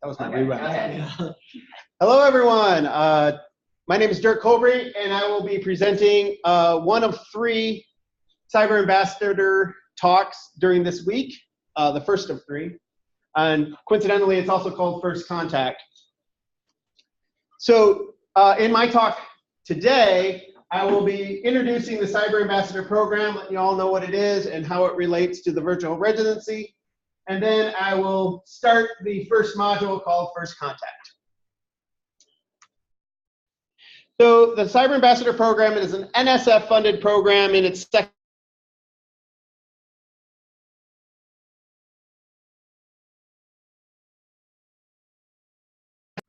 That was my rewrite. Hello, everyone. My name is Dirk Colbury, and I will be presenting one of 3 Cyber Ambassador talks during this week, the first of 3. And coincidentally, it's also called First Contact. So in my talk today, I will be introducing the Cyber Ambassador program, letting you all know what it is and how it relates to the virtual residency. And then I will start the first module called First Contact. So the Cyber Ambassador program is an NSF-funded program in its second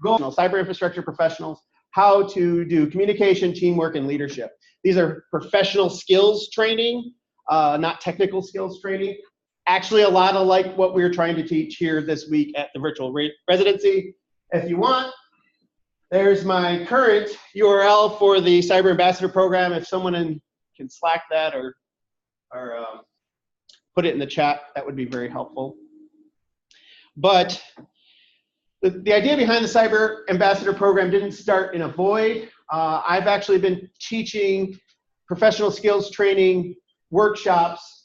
goal, cyber infrastructure professionals, how to do communication, teamwork, and leadership. These are professional skills training, not technical skills training. Actually, a lot of like what we're trying to teach here this week at the virtual residency. If you want, there's my current URL for the Cyber Ambassador program. If someone can Slack that or put it in the chat, that would be very helpful. But the idea behind the Cyber Ambassador program didn't start in a void. I've actually been teaching professional skills training workshops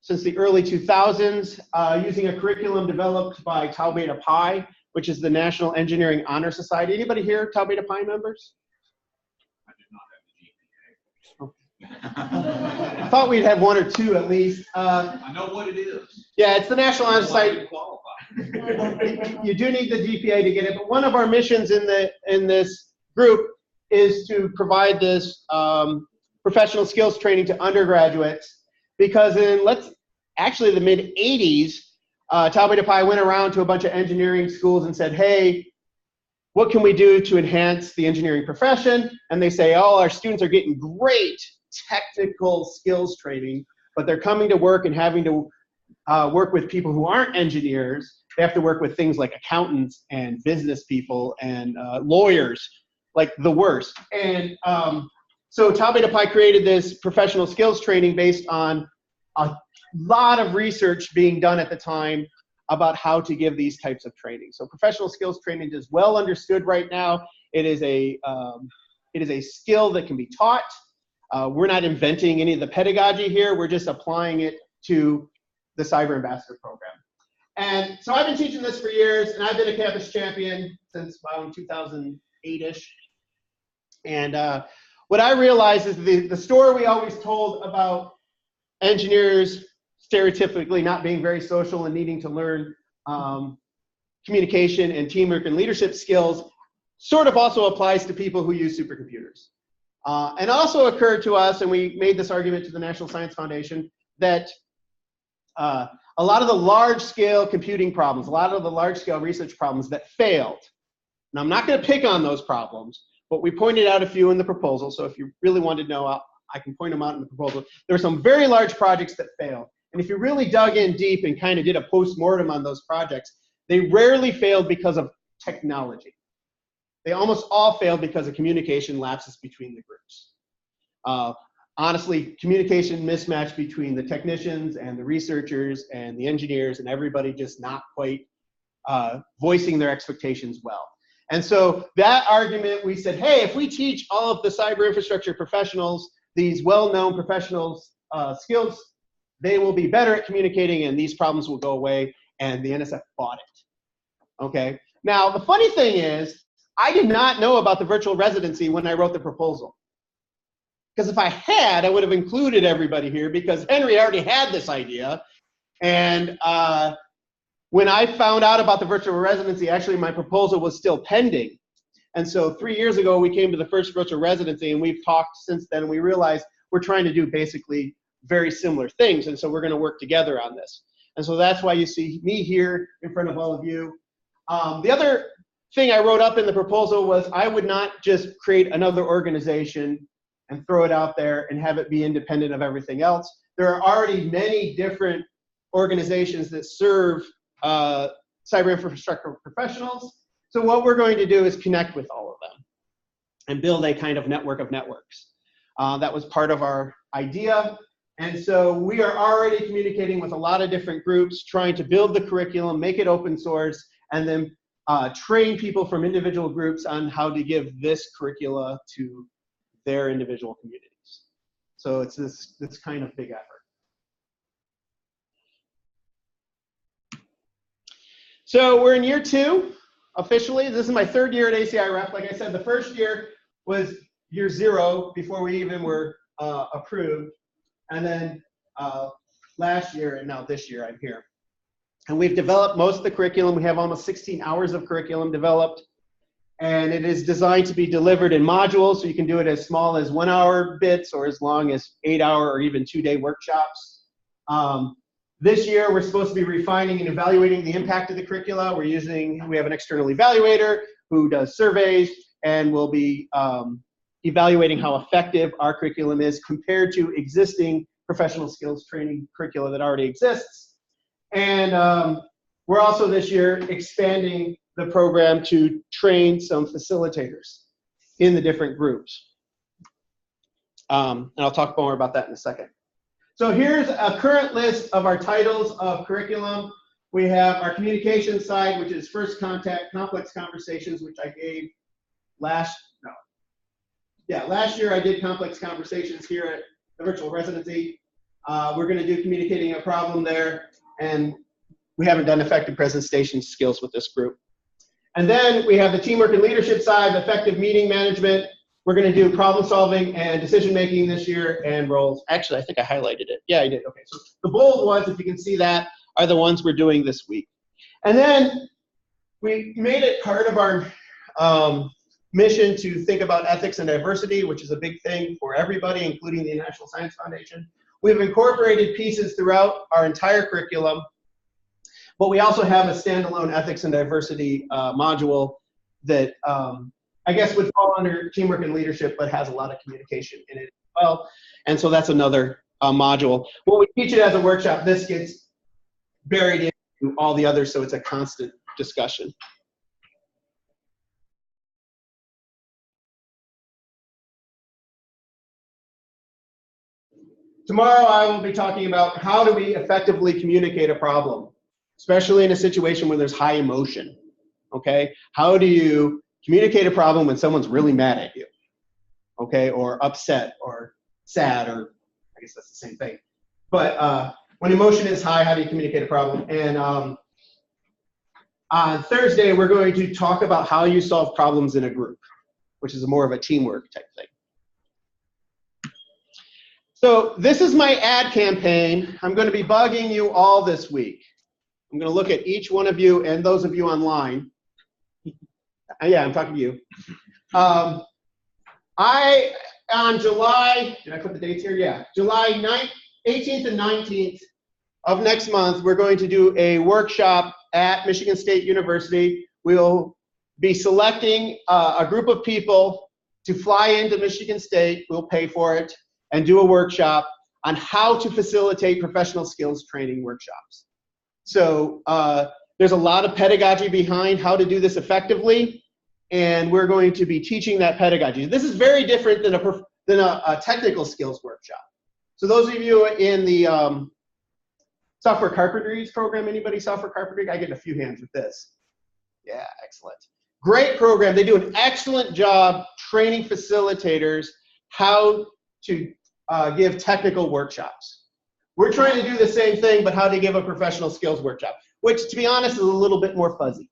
since the early 2000s, using a curriculum developed by Tau Beta Pi, which is the National Engineering Honor Society. Anybody here Tau Beta Pi members? I did not have the GPA. I thought we'd have 1 or 2 at least. I know what it is. Yeah, it's the National Honor Society. Qualify. You do need the GPA to get it, but one of our missions in this group is to provide this professional skills training to undergraduates, because in actually the mid-'80s, Tau Beta Pi went around to a bunch of engineering schools and said, hey, what can we do to enhance the engineering profession? And they say, oh, our students are getting great technical skills training, but they're coming to work and having to work with people who aren't engineers. They have to work with things like accountants and business people and lawyers, like the worst. And so Tau Beta Pi created this professional skills training based on a lot of research being done at the time about how to give these types of training. So professional skills training is well understood right now. It is a skill that can be taught. We're not inventing any of the pedagogy here. We're just applying it to the Cyber Ambassador program. And so I've been teaching this for years, and I've been a campus champion since around 2008-ish. And what I realized is the story we always told about engineers stereotypically not being very social and needing to learn communication and teamwork and leadership skills sort of also applies to people who use supercomputers. And also occurred to us, and we made this argument to the National Science Foundation, that a lot of the large-scale computing problems, a lot of the large-scale research problems that failed. Now, I'm not going to pick on those problems, but we pointed out a few in the proposal, so if you really wanted to know, I can point them out in the proposal. There were some very large projects that failed. And if you really dug in deep and kind of did a post-mortem on those projects, they rarely failed because of technology. They almost all failed because of communication lapses between the groups. Honestly, communication mismatch between the technicians and the researchers and the engineers and everybody just not quite voicing their expectations well. And so that argument, we said, hey, if we teach all of the cyber infrastructure professionals these well-known professional skills, they will be better at communicating and these problems will go away, and the NSF bought it. Okay. Now, the funny thing is, I did not know about the virtual residency when I wrote the proposal. Because if I had, I would have included everybody here, because Henry already had this idea. And when I found out about the virtual residency, actually my proposal was still pending. And so 3 years ago, we came to the first virtual residency, and we've talked since then, and we realized we're trying to do basically very similar things, and so we're going to work together on this. And so that's why you see me here in front of all of you. The other thing I wrote up in the proposal was I would not just create another organization and throw it out there and have it be independent of everything else. There are already many different organizations that serve cyber infrastructure professionals. So what we're going to do is connect with all of them and build a kind of network of networks. That was part of our idea. And so we are already communicating with a lot of different groups, trying to build the curriculum, make it open source, and then train people from individual groups on how to give this curricula to their individual communities. So it's this kind of big effort. So we're in year 2, officially. This is my 3rd year at ACI Rep. Like I said, the first year was year 0 before we even were approved. And then last year and now this year I'm here. And we've developed most of the curriculum. We have almost 16 hours of curriculum developed. And it is designed to be delivered in modules, so you can do it as small as 1-hour bits or as long as 8-hour or even 2-day workshops. This year, we're supposed to be refining and evaluating the impact of the curricula. We have an external evaluator who does surveys, and we'll be evaluating how effective our curriculum is compared to existing professional skills training curricula that already exists. And we're also this year expanding the program to train some facilitators in the different groups. And I'll talk more about that in a second. So here's a current list of our titles of curriculum. We have our communication side, which is first contact, complex conversations, which I gave last year I did complex conversations here at the virtual residency. We're going to do communicating a problem there, and we haven't done effective presentation skills with this group. And then we have the teamwork and leadership side, effective meeting management. We're going to do problem solving and decision making this year, and roles. Actually, I think I highlighted it. Yeah, I did. Okay, so the bold ones, if you can see that, are the ones we're doing this week. And then we made it part of our mission to think about ethics and diversity, which is a big thing for everybody, including the National Science Foundation. We've incorporated pieces throughout our entire curriculum, but we also have a standalone ethics and diversity module that I guess would fall under teamwork and leadership, but has a lot of communication in it as well. And so that's another module. When we teach it as a workshop, this gets buried into all the others, so it's a constant discussion. Tomorrow I will be talking about how do we effectively communicate a problem, especially in a situation where there's high emotion, okay? How do you communicate a problem when someone's really mad at you, okay? Or upset or sad, or I guess that's the same thing. But when emotion is high, how do you communicate a problem? And on Thursday, we're going to talk about how you solve problems in a group, which is more of a teamwork type thing. So this is my ad campaign. I'm going to be bugging you all this week. I'm going to look at each one of you and those of you online. Yeah, I'm talking to you. On July, did I put the dates here? Yeah, July 18th and 19th of next month, we're going to do a workshop at Michigan State University. We'll be selecting a group of people to fly into Michigan State. We'll pay for it, and do a workshop on how to facilitate professional skills training workshops. So there's a lot of pedagogy behind how to do this effectively, and we're going to be teaching that pedagogy. This is very different than a technical skills workshop. So those of you in the software carpentries program, anybody software carpentry? I get a few hands with this. Yeah, excellent. Great program. They do an excellent job training facilitators how to give technical workshops. We're trying to do the same thing, but how to give a professional skills workshop, which, to be honest, is a little bit more fuzzy,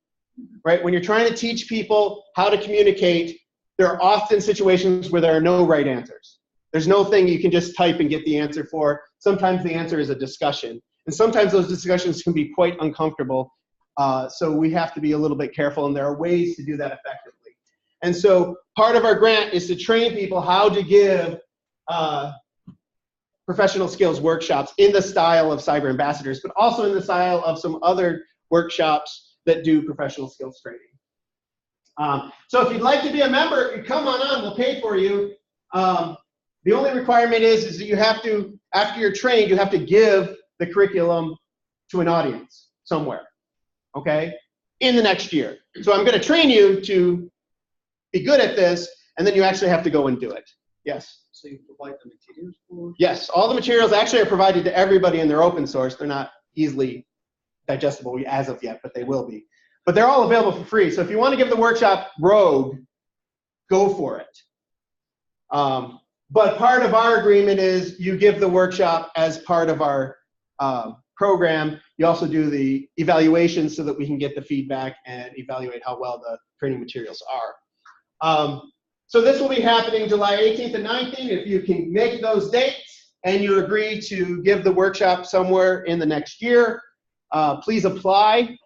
right? When you're trying to teach people how to communicate, there are often situations where there are no right answers. There's no thing you can just type and get the answer for. Sometimes the answer is a discussion, and sometimes those discussions can be quite uncomfortable, so we have to be a little bit careful, and there are ways to do that effectively. And so part of our grant is to train people how to give professional skills workshops in the style of Cyber Ambassadors, but also in the style of some other workshops that do professional skills training. So if you'd like to be a member, you come on, we'll pay for you. The only requirement is that you have to, after you're trained, you have to give the curriculum to an audience somewhere, okay, in the next year. So I'm going to train you to be good at this, and then you actually have to go and do it. Yes? So you provide the materials for? Yes, all the materials actually are provided to everybody, and they're open source. They're not easily digestible as of yet, but they will be. but they're all available for free. So if you want to give the workshop rogue, go for it. But part of our agreement is you give the workshop as part of our program. You also do the evaluation so that we can get the feedback and evaluate how well the training materials are. So this will be happening July 18th and 19th. If you can make those dates and you agree to give the workshop somewhere in the next year, please apply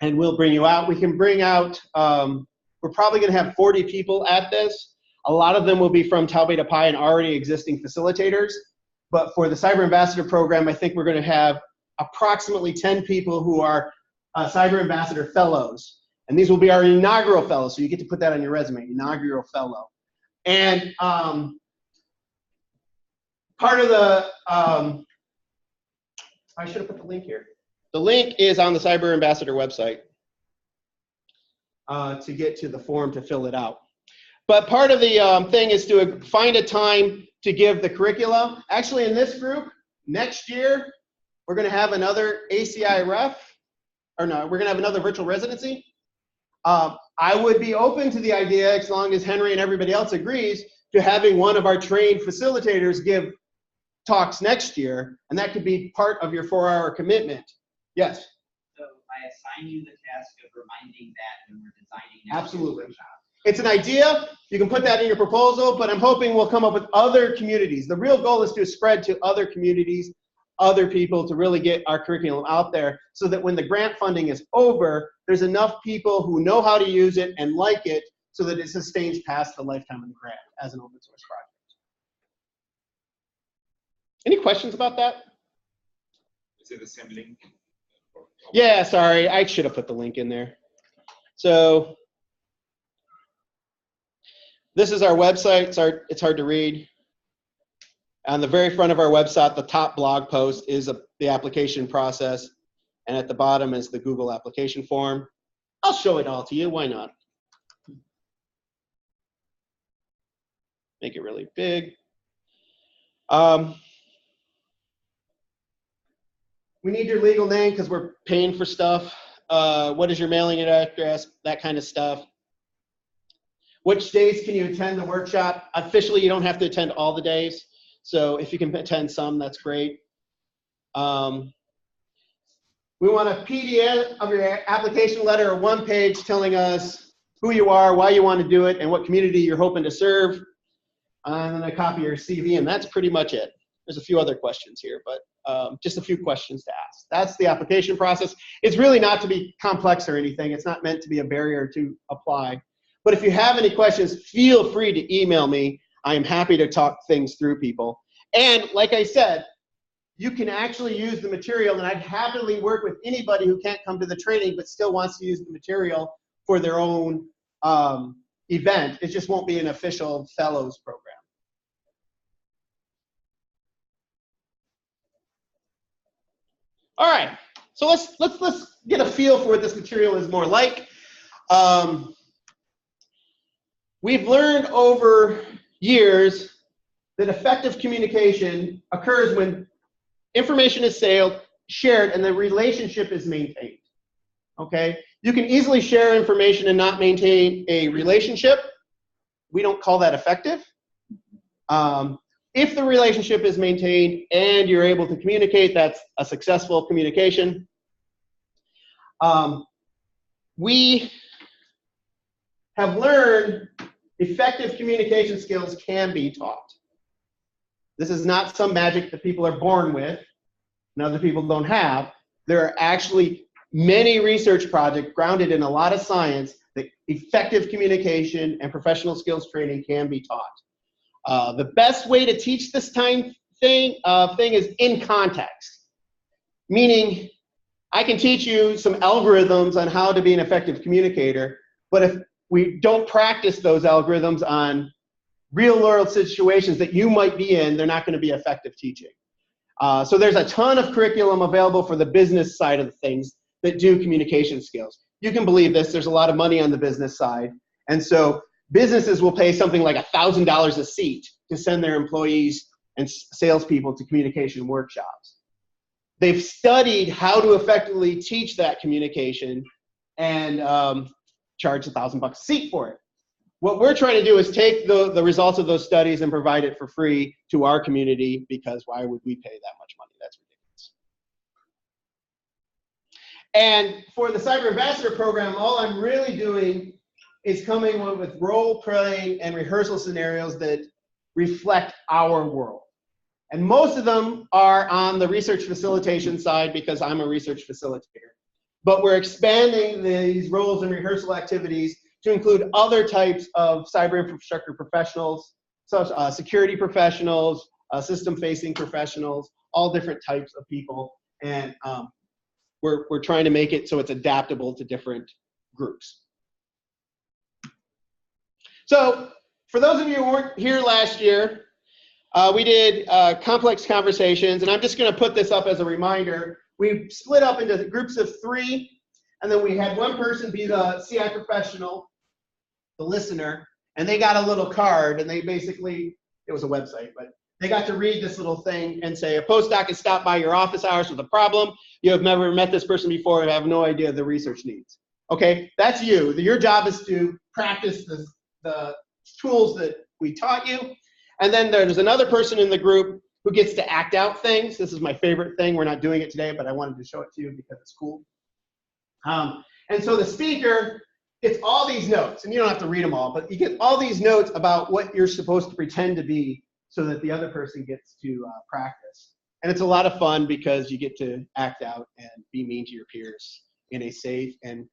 and we'll bring you out. We can bring out, we're probably going to have 40 people at this. A lot of them will be from Tau Beta Pi and already existing facilitators. But for the Cyber Ambassador program, I think we're going to have approximately 10 people who are Cyber Ambassador fellows. And these will be our inaugural fellows. So you get to put that on your resume, inaugural fellow. And part of the, I should have put the link here. The link is on the Cyber Ambassador website to get to the form to fill it out. But part of the thing is to find a time to give the curricula. Actually, in this group, next year, we're going to have another ACI ref, or no, we're going to have another virtual residency. I would be open to the idea, as long as Henry and everybody else agrees, to having one of our trained facilitators give talks next year, and that could be part of your 4-hour commitment. Yes? So I assign you the task of reminding that when we're designing next Absolutely. year's workshop. It's an idea. You can put that in your proposal, but I'm hoping we'll come up with other communities. The real goal is to spread to other communities, other people, to really get our curriculum out there so that when the grant funding is over, there's enough people who know how to use it and like it so that it sustains past the lifetime of the grant as an open source project. Any questions about that? Is it the same link? Yeah, sorry, I should have put the link in there. So this is our website. It's hard to read. On the very front of our website, the top blog post is the application process, and at the bottom is the Google application form. I'll show it all to you. Why not? Make it really big. We need your legal name because we're paying for stuff. What is your mailing address? That kind of stuff. Which days can you attend the workshop? Officially, you don't have to attend all the days. So if you can attend some, that's great. We want a PDF of your application letter, or 1 page telling us who you are, why you want to do it, and what community you're hoping to serve. And then a copy of your CV, and that's pretty much it. There's a few other questions here, but just a few questions to ask. That's the application process. It's really not to be complex or anything. It's not meant to be a barrier to apply. But if you have any questions, feel free to email me. I am happy to talk things through people. And like I said, you can actually use the material, and I'd happily work with anybody who can't come to the training but still wants to use the material for their own event. It just won't be an official fellows program. All right, so let's get a feel for what this material is more like. We've learned over years that effective communication occurs when information is shared and the relationship is maintained. Okay? You can easily share information and not maintain a relationship. We don't call that effective. If the relationship is maintained and you're able to communicate, that's a successful communication. We have learned effective communication skills can be taught. This is not some magic that people are born with and other people don't have. There are actually many research projects grounded in a lot of science that effective communication and professional skills training can be taught. The best way to teach this thing is in context. Meaning, I can teach you some algorithms on how to be an effective communicator, but if we don't practice those algorithms on real-world situations that you might be in, they're not going to be effective teaching. So there's a ton of curriculum available for the business side of things that do communication skills. You can believe this, there's a lot of money on the business side. And so businesses will pay something like $1,000 a seat to send their employees and salespeople to communication workshops. They've studied how to effectively teach that communication, and charge $1,000 a seat for it. What we're trying to do is take the results of those studies and provide it for free to our community, because why would we pay that much money? That's ridiculous. And for the Cyber Ambassador program, all I'm really doing is coming up with role-playing and rehearsal scenarios that reflect our world. And most of them are on the research facilitation side, because I'm a research facilitator. But we're expanding these roles and rehearsal activities to include other types of cyber infrastructure professionals, such security professionals, system-facing professionals, all different types of people. And we're trying to make it so it's adaptable to different groups. So for those of you who weren't here last year, we did complex conversations, and I'm just going to put this up as a reminder. We split up into groups of 3, and then we had one person be the CI professional, the listener, and they got a little card, and they basically, it was a website, but they got to read this little thing and say, a postdoc has stopped by your office hours with a problem. You have never met this person before and have no idea the research needs. Okay, that's you. Your job is to practice the tools that we taught you. And then there's another person in the group who gets to act out things. This is my favorite thing. We're not doing it today, but I wanted to show it to you because it's cool. And so the speaker gets all these notes, and you don't have to read them all, but you get all these notes about what you're supposed to pretend to be so that the other person gets to practice. And it's a lot of fun because you get to act out and be mean to your peers in a safe and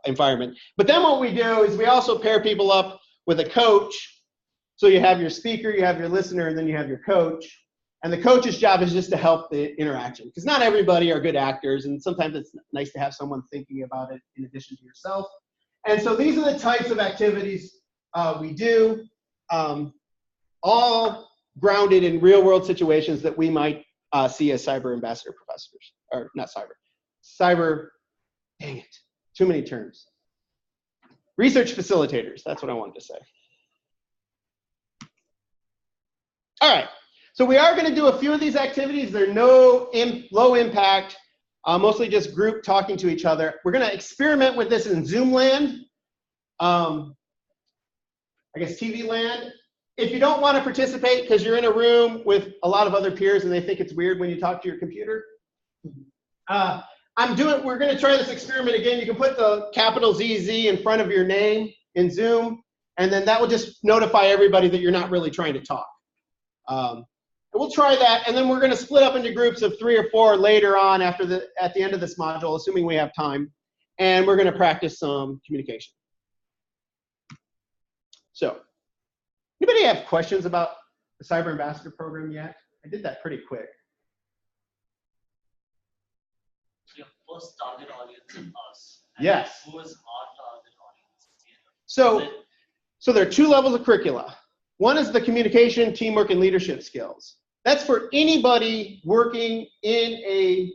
environment. But then what we do is we also pair people up with a coach. So you have your speaker, you have your listener, and then you have your coach. And the coach's job is just to help the interaction, because not everybody are good actors, and sometimes it's nice to have someone thinking about it in addition to yourself. And so these are the types of activities we do, all grounded in real-world situations that we might see as cyber ambassador professors, or not cyber, dang it, too many terms. Research facilitators, that's what I wanted to say. All right, so we are going to do a few of these activities. They're low impact, mostly just group talking to each other. We're going to experiment with this in Zoom land, I guess TV land. If you don't want to participate because you're in a room with a lot of other peers and they think it's weird when you talk to your computer, we're going to try this experiment again. You can put the capital ZZ in front of your name in Zoom, and then that will just notify everybody that you're not really trying to talk. We'll try that, and then we're going to split up into groups of 3 or 4 later on at the end of this module, assuming we have time, and we're going to practice some communication. So, anybody have questions about the Cyber Ambassador program yet? I did that pretty quick. Your first target audience is us. Yes. Who is our target audience? So there are 2 levels of curricula. One is the communication, teamwork, and leadership skills. That's for anybody working in a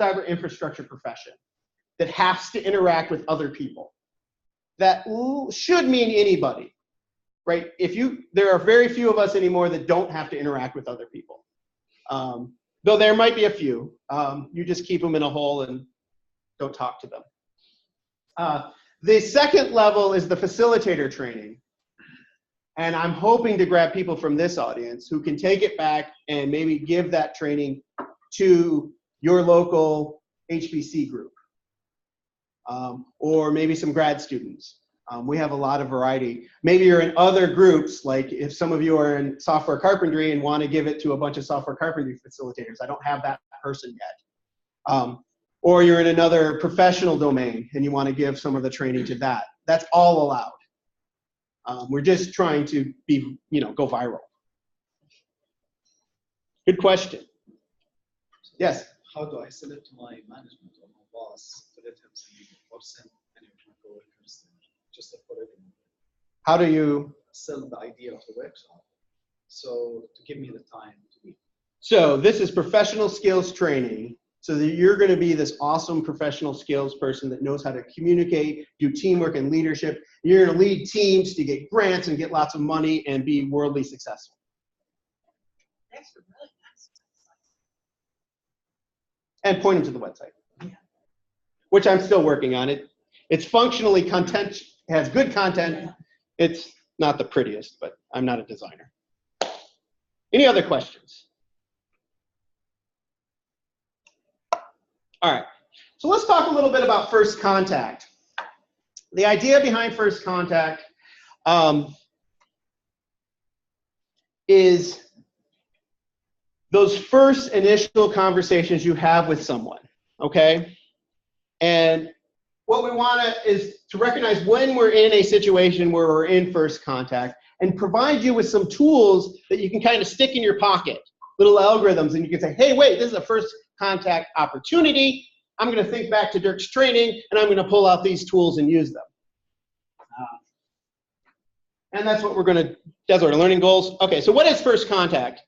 cyber infrastructure profession that has to interact with other people. That should mean anybody, right? There are very few of us anymore that don't have to interact with other people. Though there might be a few. You just keep them in a hole and don't talk to them. The second level is the facilitator training. And I'm hoping to grab people from this audience who can take it back and maybe give that training to your local HBC group, or maybe some grad students. We have a lot of variety. Maybe you're in other groups, like if some of you are in software carpentry and want to give it to a bunch of software carpentry facilitators. I don't have that person yet. Or you're in another professional domain and you want to give some of the training to that. That's all allowed. We're just trying to go viral. Good question. Yes? How do I sell it to my management or my boss to let him send me the person and my coworkers just for it? How do you sell the idea of the workshop? So to give me the time to meet. So this is professional skills training. So that you're going to be this awesome professional skills person that knows how to communicate, do teamwork and leadership. You're going to lead teams to get grants and get lots of money and be worldly successful. That's really nice. And point them to the website, which I'm still working on it. It's functionally content, has good content. It's not the prettiest, but I'm not a designer. Any other questions? All right, so let's talk a little bit about first contact. The idea behind first contact is those first initial conversations you have with someone, okay? And what we want is to recognize when we're in a situation where we're in first contact and provide you with some tools that you can kind of stick in your pocket, little algorithms, and you can say, hey, wait, this is a first contact opportunity. I'm going to think back to Dirk's training, and I'm going to pull out these tools and use them. And that's what we're going to, that's our learning goals. Okay, so what is first contact?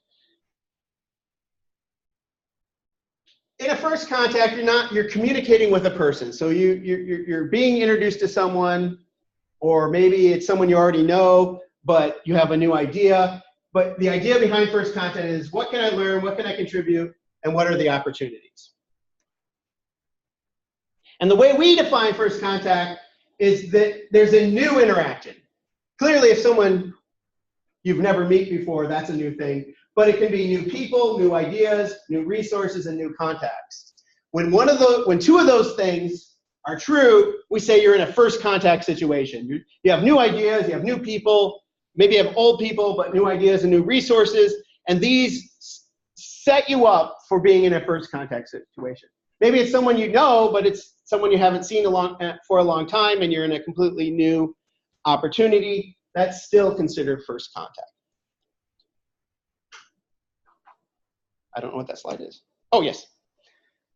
In a first contact, you're communicating with a person. So you're being introduced to someone, or maybe it's someone you already know, but you have a new idea. But the idea behind first contact is, what can I learn, what can I contribute, and what are the opportunities? And the way we define first contact is that there's a new interaction. Clearly, if someone you've never met before, that's a new thing. But it can be new people, new ideas, new resources, and new contacts. When two of those things are true, we say you're in a first contact situation. You have new ideas, you have new people, maybe you have old people, but new ideas and new resources, and these set you up for being in a first contact situation. Maybe it's someone you know, but it's someone you haven't seen for a long time, and you're in a completely new opportunity. That's still considered first contact. I don't know what that slide is. Oh, yes.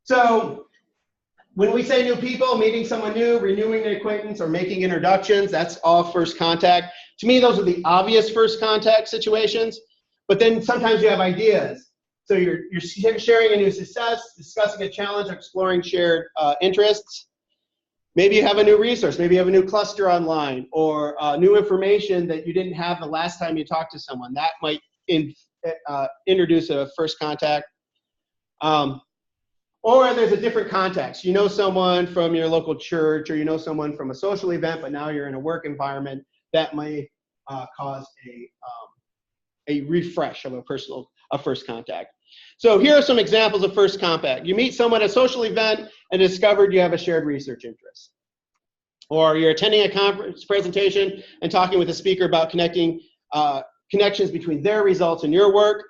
So when we say new people, meeting someone new, renewing an acquaintance, or making introductions, that's all first contact. To me, those are the obvious first contact situations. But then sometimes you have ideas. So you're sharing a new success, discussing a challenge, exploring shared interests. Maybe you have a new resource. Maybe you have a new cluster online, or new information that you didn't have the last time you talked to someone. That might introduce a first contact. Or there's a different context. You know someone from your local church, or you know someone from a social event, but now you're in a work environment. That may cause a refresh of a first contact. So here are some examples of first contact. You meet someone at a social event and discovered you have a shared research interest. Or you're attending a conference presentation and talking with a speaker about connections between their results and your work.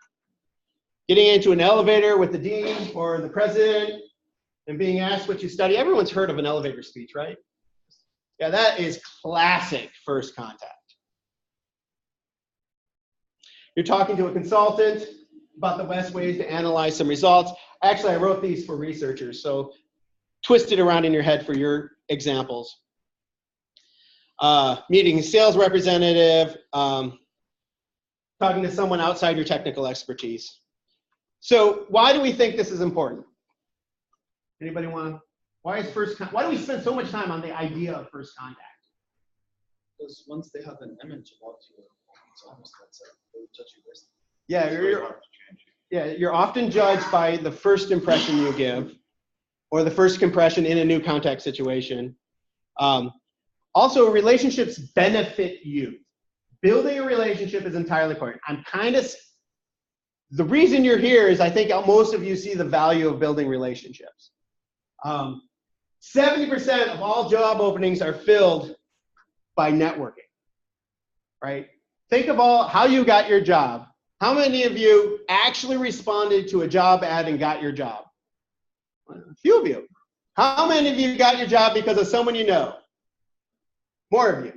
Getting into an elevator with the dean or the president and being asked what you study. Everyone's heard of an elevator speech, right? Yeah, that is classic first contact. You're talking to a consultant about the best ways to analyze some results. Actually, I wrote these for researchers, so twist it around in your head for your examples. Meeting a sales representative, talking to someone outside your technical expertise. So why do we think this is important? Anybody want to? Why do we spend so much time on the idea of first contact? Because once they have an image about you, it's almost like they would judge you based. Yeah, you're often judged by the first impression you give, or the first impression in a new contact situation. Also, relationships benefit you. Building a relationship is entirely important. The reason you're here is I think most of you see the value of building relationships. 70% of all job openings are filled by networking, right? Think of how you got your job. How many of you actually responded to a job ad and got your job? A few of you. How many of you got your job because of someone you know? More of you.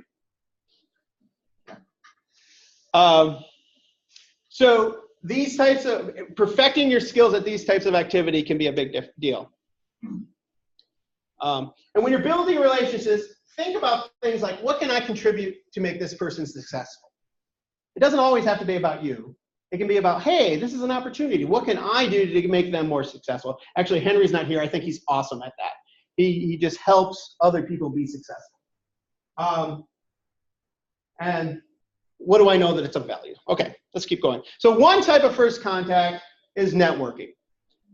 So these types of, perfecting your skills at these types of activity can be a big deal. And when you're building relationships, think about things like, what can I contribute to make this person successful? It doesn't always have to be about you. It can be about, hey, this is an opportunity. What can I do to make them more successful? Actually, Henry's not here. I think he's awesome at that. He just helps other people be successful. And what do I know that it's of value? Okay, let's keep going. So one type of first contact is networking.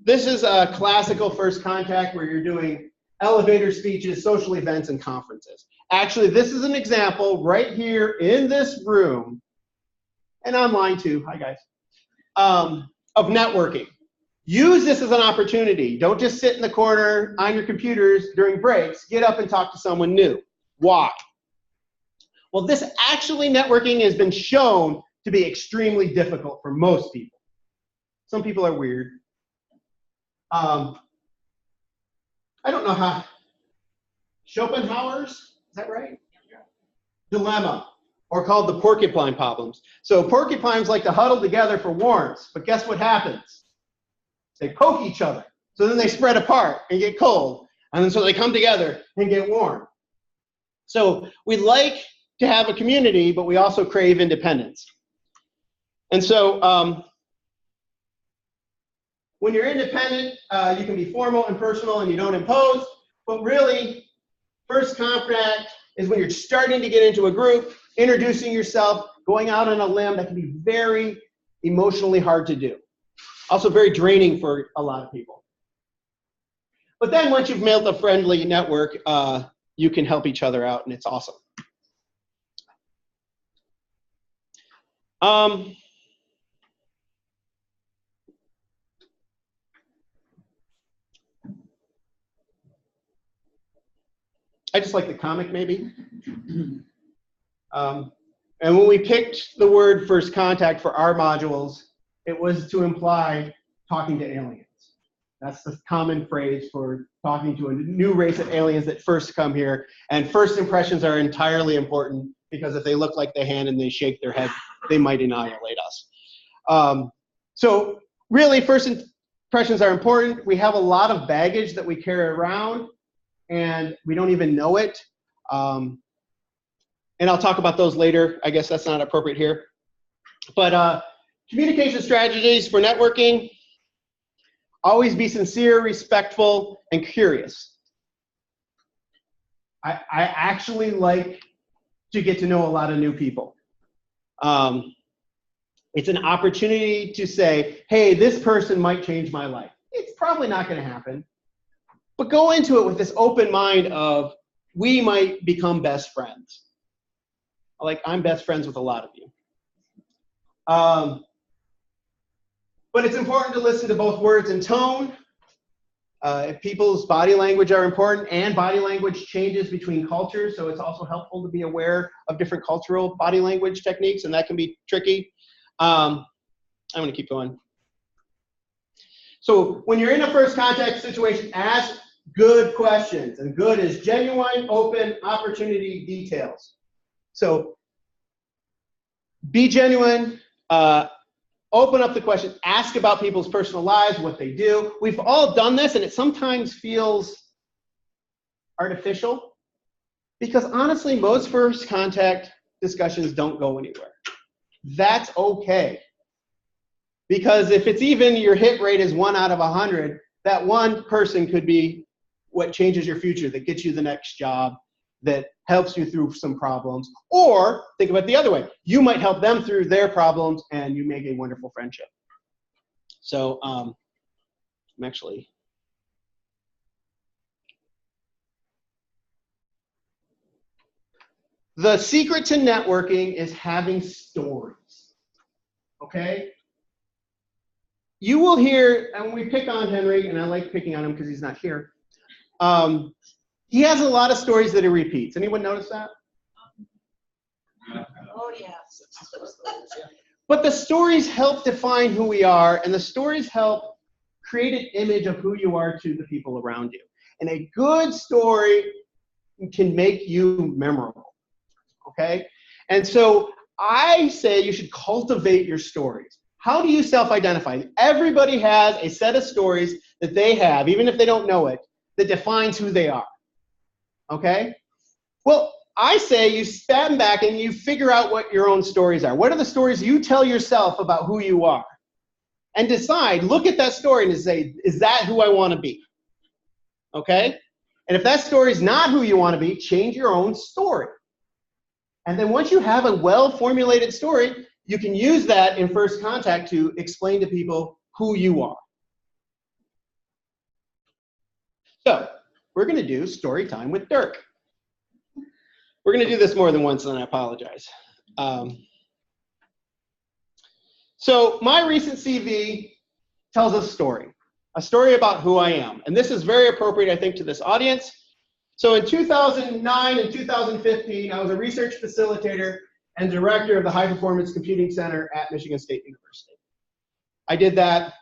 This is a classical first contact where you're doing elevator speeches, social events, and conferences. Actually, this is an example right here in this room, and online too, hi guys, of networking. Use this as an opportunity. Don't just sit in the corner on your computers during breaks. Get up and talk to someone new. Why? Well, this actually networking has been shown to be extremely difficult for most people. Some people are weird. I don't know how. Schopenhauer's, is that right? Yeah. Dilemma, or called the porcupine problems. So porcupines like to huddle together for warmth, but guess what happens? They poke each other. So then they spread apart and get cold. And then so they come together and get warm. So we like to have a community, but we also crave independence. And so when you're independent, you can be formal and personal and you don't impose. But really, first contact is when you're starting to get into a group, introducing yourself, going out on a limb. That can be very emotionally hard to do. Also very draining for a lot of people. But then once you've built a friendly network, you can help each other out, and it's awesome. I just like the comic, maybe. And when we picked the word first contact for our modules, it was to imply talking to aliens. That's the common phrase for talking to a new race of aliens that first come here. And first impressions are entirely important, because if they look like the hand and they shake their head, they might annihilate us. So really, first impressions are important. We have a lot of baggage that we carry around, and we don't even know it. And I'll talk about those later. I guess that's not appropriate here. But communication strategies for networking: always be sincere, respectful, and curious. I actually like to get to know a lot of new people. It's an opportunity to say, hey, this person might change my life. It's probably not going to happen. But go into it with this open mind of, we might become best friends. Like, I'm best friends with a lot of you. But it's important to listen to both words and tone. People's body language are important, and body language changes between cultures, so it's also helpful to be aware of different cultural body language techniques, and that can be tricky. I'm going to keep going. So when you're in a first contact situation, ask good questions, and good is genuine, open, opportunity, details. So be genuine, open up the question, ask about people's personal lives, what they do. We've all done this, and it sometimes feels artificial, because honestly, most first contact discussions don't go anywhere. That's okay. Because if it's even your hit rate is 1 out of 100, that one person could be what changes your future, that gets you the next job, that helps you through some problems. Or think about it the other way. You might help them through their problems, and you make a wonderful friendship. So I'm actually... The secret to networking is having stories, okay? You will hear, and we pick on Henry, and I like picking on him because he's not here. He has a lot of stories that he repeats. Anyone notice that? Oh, yes. But the stories help define who we are, and the stories help create an image of who you are to the people around you. And a good story can make you memorable, okay? And so I say you should cultivate your stories. How do you self-identify? Everybody has a set of stories that they have, even if they don't know it, that defines who they are, okay? Well, I say you stand back and you figure out what your own stories are. What are the stories you tell yourself about who you are? And decide, look at that story and say, is that who I want to be? Okay? And if that story is not who you want to be, change your own story. And then once you have a well-formulated story, you can use that in first contact to explain to people who you are. So, we're going to do story time with Dirk. We're going to do this more than once, and I apologize. So my recent CV tells a story about who I am. And this is very appropriate, I think, to this audience. So in 2009 and 2015, I was a research facilitator and director of the High Performance Computing Center at Michigan State University. I did that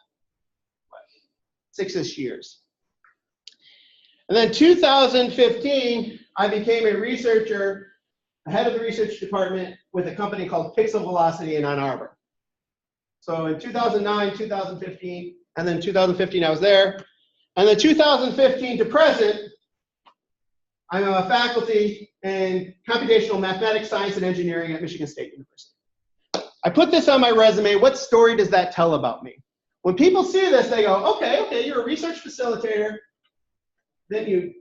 6-ish years. And then 2015, I became a researcher, head of the research department with a company called Pixel Velocity in Ann Arbor. So in 2009, 2015, and then 2015 I was there. And then 2015 to present, I'm a faculty in computational mathematics, science, and engineering at Michigan State University. I put this on my resume. What story does that tell about me? When people see this, they go, okay, you're a research facilitator. Then you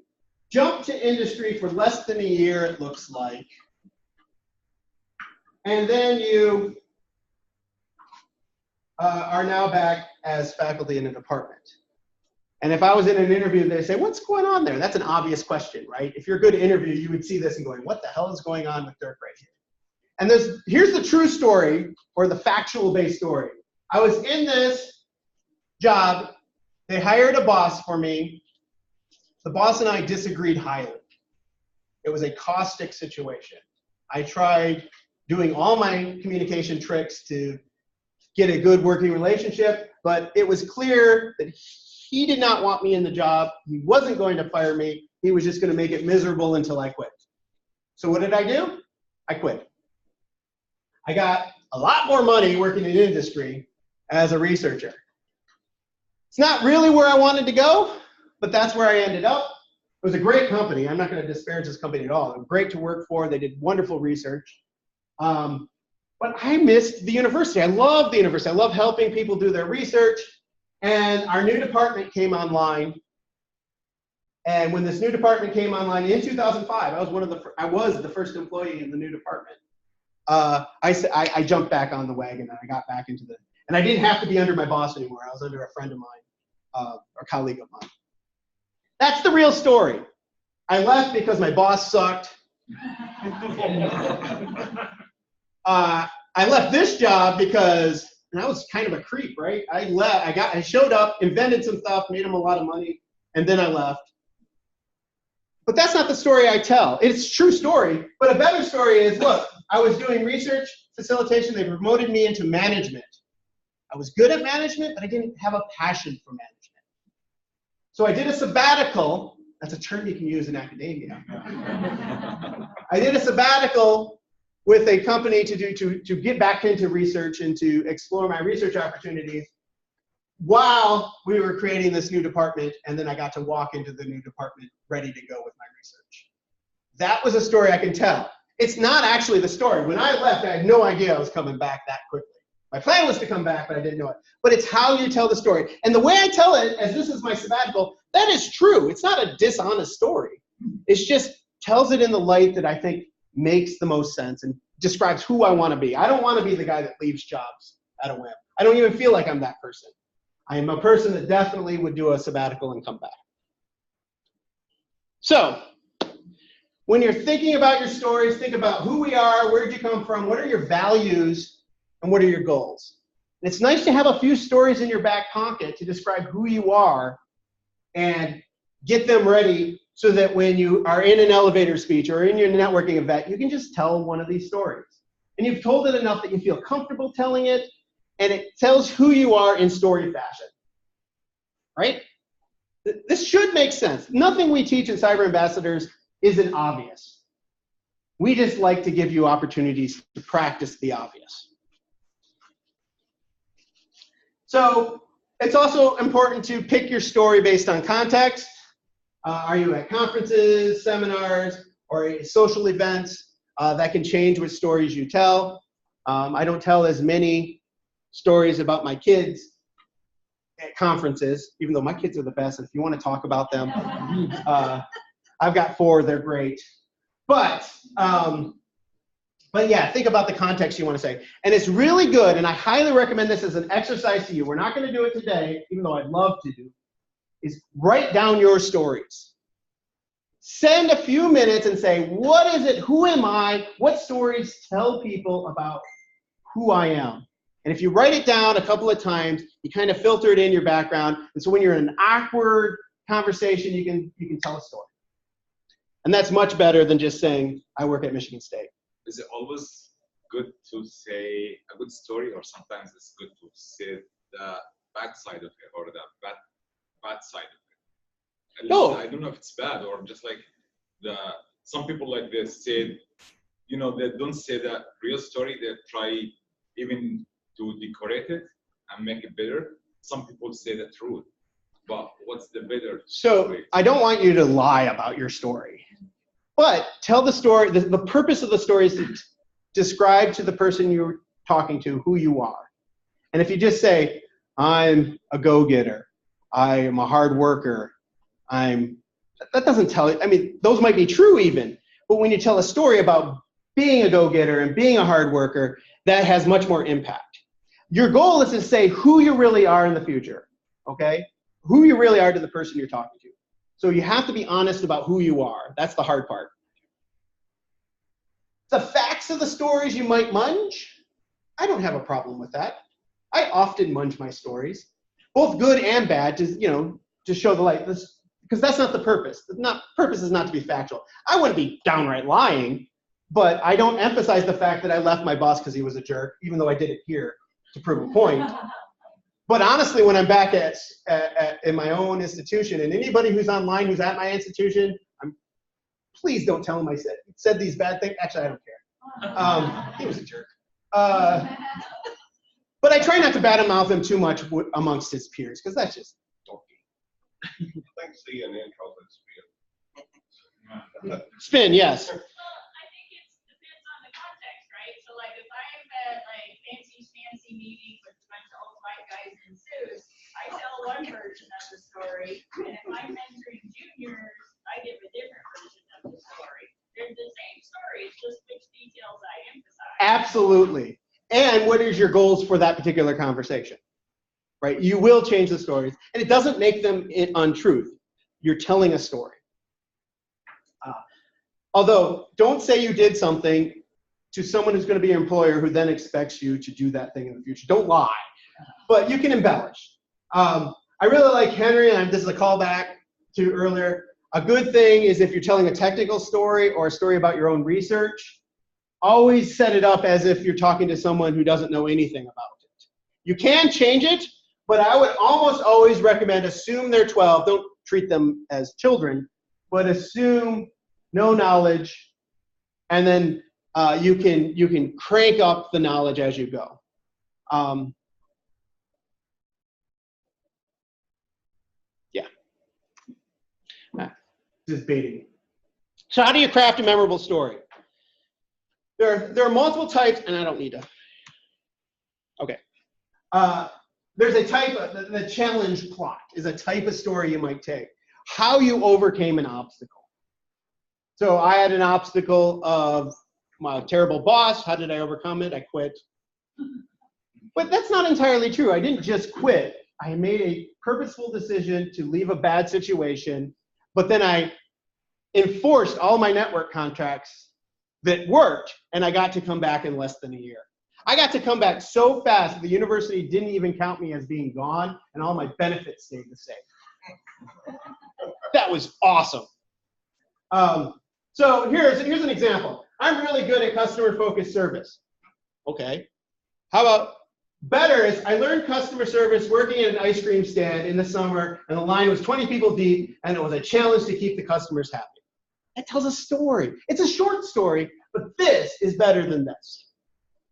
jump to industry for less than a year, it looks like. And then you are now back as faculty in a department. And if I was in an interview, they'd say, what's going on there? That's an obvious question, right? If you're a good interview, you would see this and going, what the hell is going on with Dirk right here? And here's the true story, or the factual-based story. I was in this job. They hired a boss for me. The boss and I disagreed highly. It was a caustic situation. I tried doing all my communication tricks to get a good working relationship, but it was clear that he did not want me in the job. He wasn't going to fire me. He was just going to make it miserable until I quit. So what did I do? I quit. I got a lot more money working in industry as a researcher. It's not really where I wanted to go, but that's where I ended up. It was a great company. I'm not going to disparage this company at all. It was great to work for. They did wonderful research. But I missed the university. I love the university. I love helping people do their research. And our new department came online. And when this new department came online in 2005, I was the first employee in the new department. I jumped back on the wagon and I got back into and I didn't have to be under my boss anymore. I was under a friend of mine, a colleague of mine. That's the real story. I left because my boss sucked. I left this job because, and I was kind of a creep, right? I showed up, invented some stuff, made them a lot of money, and then I left. But that's not the story I tell. It's a true story, but a better story is, look, I was doing research facilitation. They promoted me into management. I was good at management, but I didn't have a passion for management. So I did a sabbatical. That's a term you can use in academia. I did a sabbatical with a company to get back into research and to explore my research opportunities while we were creating this new department, and then I got to walk into the new department ready to go with my research. That was a story I can tell. It's not actually the story. When I left, I had no idea I was coming back that quickly. My plan was to come back, but I didn't know it. But it's how you tell the story. And the way I tell it, as this is my sabbatical, that is true. It's not a dishonest story. It just tells it in the light that I think makes the most sense and describes who I want to be. I don't want to be the guy that leaves jobs at a whim. I don't even feel like I'm that person. I am a person that definitely would do a sabbatical and come back. So, when you're thinking about your stories, think about who we are, where'd you come from, what are your values, and what are your goals. And it's nice to have a few stories in your back pocket to describe who you are and get them ready so that when you are in an elevator speech or in your networking event, you can just tell one of these stories. And you've told it enough that you feel comfortable telling it, and it tells who you are in story fashion, right? This should make sense. Nothing we teach in Cyber Ambassadors isn't obvious. We just like to give you opportunities to practice the obvious. So it's also important to pick your story based on context. Are you at conferences, seminars, or social events? That can change what stories you tell. I don't tell as many stories about my kids at conferences, even though my kids are the best. And if you want to talk about them, I've got 4, they're great. But yeah, think about the context you want to say. And it's really good, and I highly recommend this as an exercise to you. We're not going to do it today, even though I'd love to do, is write down your stories. Spend a few minutes and say, what is it? Who am I? What stories tell people about who I am? And if you write it down a couple of times, you kind of filter it in your background. And so when you're in an awkward conversation, you can tell a story. And that's much better than just saying, I work at Michigan State. Is it always good to say a good story, or sometimes it's good to say the bad side of it, or the bad side of it? At No. least I don't know if it's bad, or just like some people like this said, you know, they don't say the real story, they try even to decorate it and make it better. Some people say the truth, but what's the better So way? I don't want you to lie about your story, but tell the story. The purpose of the story is to describe to the person you're talking to who you are. And if you just say, I'm a go-getter, I am a hard worker, that doesn't tell you. I mean, those might be true even, but when you tell a story about being a go-getter and being a hard worker, that has much more impact. Your goal is to say who you really are in the future, okay? Who you really are to the person you're talking to. So you have to be honest about who you are. That's the hard part. The facts of the stories you might munge, I don't have a problem with that. I often munge my stories, both good and bad, to show the light. Because that's not the purpose. Purpose is not to be factual. I wouldn't be downright lying, but I don't emphasize the fact that I left my boss because he was a jerk, even though I did it here to prove a point. But honestly, when I'm back in my own institution, and anybody who's online who's at my institution, please don't tell him I said these bad things. Actually, I don't care. He was a jerk. But I try not to badmouth him too much amongst his peers, because that's just dorky. Thanks, CNN covers Spin, yes. Well, I think it depends on the context, right? So like if I'm at like fancy meeting with a bunch of old white guys in suits, I tell one version of the story, and if I'm mentoring juniors, I give a different version of the story. They're the same story, it's just which details I emphasize. Absolutely. And what is your goals for that particular conversation? Right? You will change the stories, and it doesn't make them untruth. You're telling a story. Although, don't say you did something to someone who's going to be your employer who then expects you to do that thing in the future. Don't lie, but you can embellish. I really like Henry, and this is a callback to earlier. A good thing is if you're telling a technical story or a story about your own research, always set it up as if you're talking to someone who doesn't know anything about it. You can change it, but I would almost always recommend assume they're 12. Don't treat them as children, but assume no knowledge, and then you can crank up the knowledge as you go. Yeah. This is baiting. So how do you craft a memorable story? There are multiple types, and I don't need to. Okay. There's a type of, the challenge plot is a type of story you might take. How you overcame an obstacle. So I had an obstacle of my terrible boss. How did I overcome it? I quit. But that's not entirely true. I didn't just quit. I made a purposeful decision to leave a bad situation, but then I enforced all my network contracts that worked, and I got to come back in less than a year. I got to come back so fast that the university didn't even count me as being gone, and all my benefits stayed the same. That was awesome. So here's an example. I'm really good at customer-focused service. Okay. How about better is I learned customer service working at an ice cream stand in the summer, and the line was 20 people deep, and it was a challenge to keep the customers happy. That tells a story. It's a short story, but this is better than this.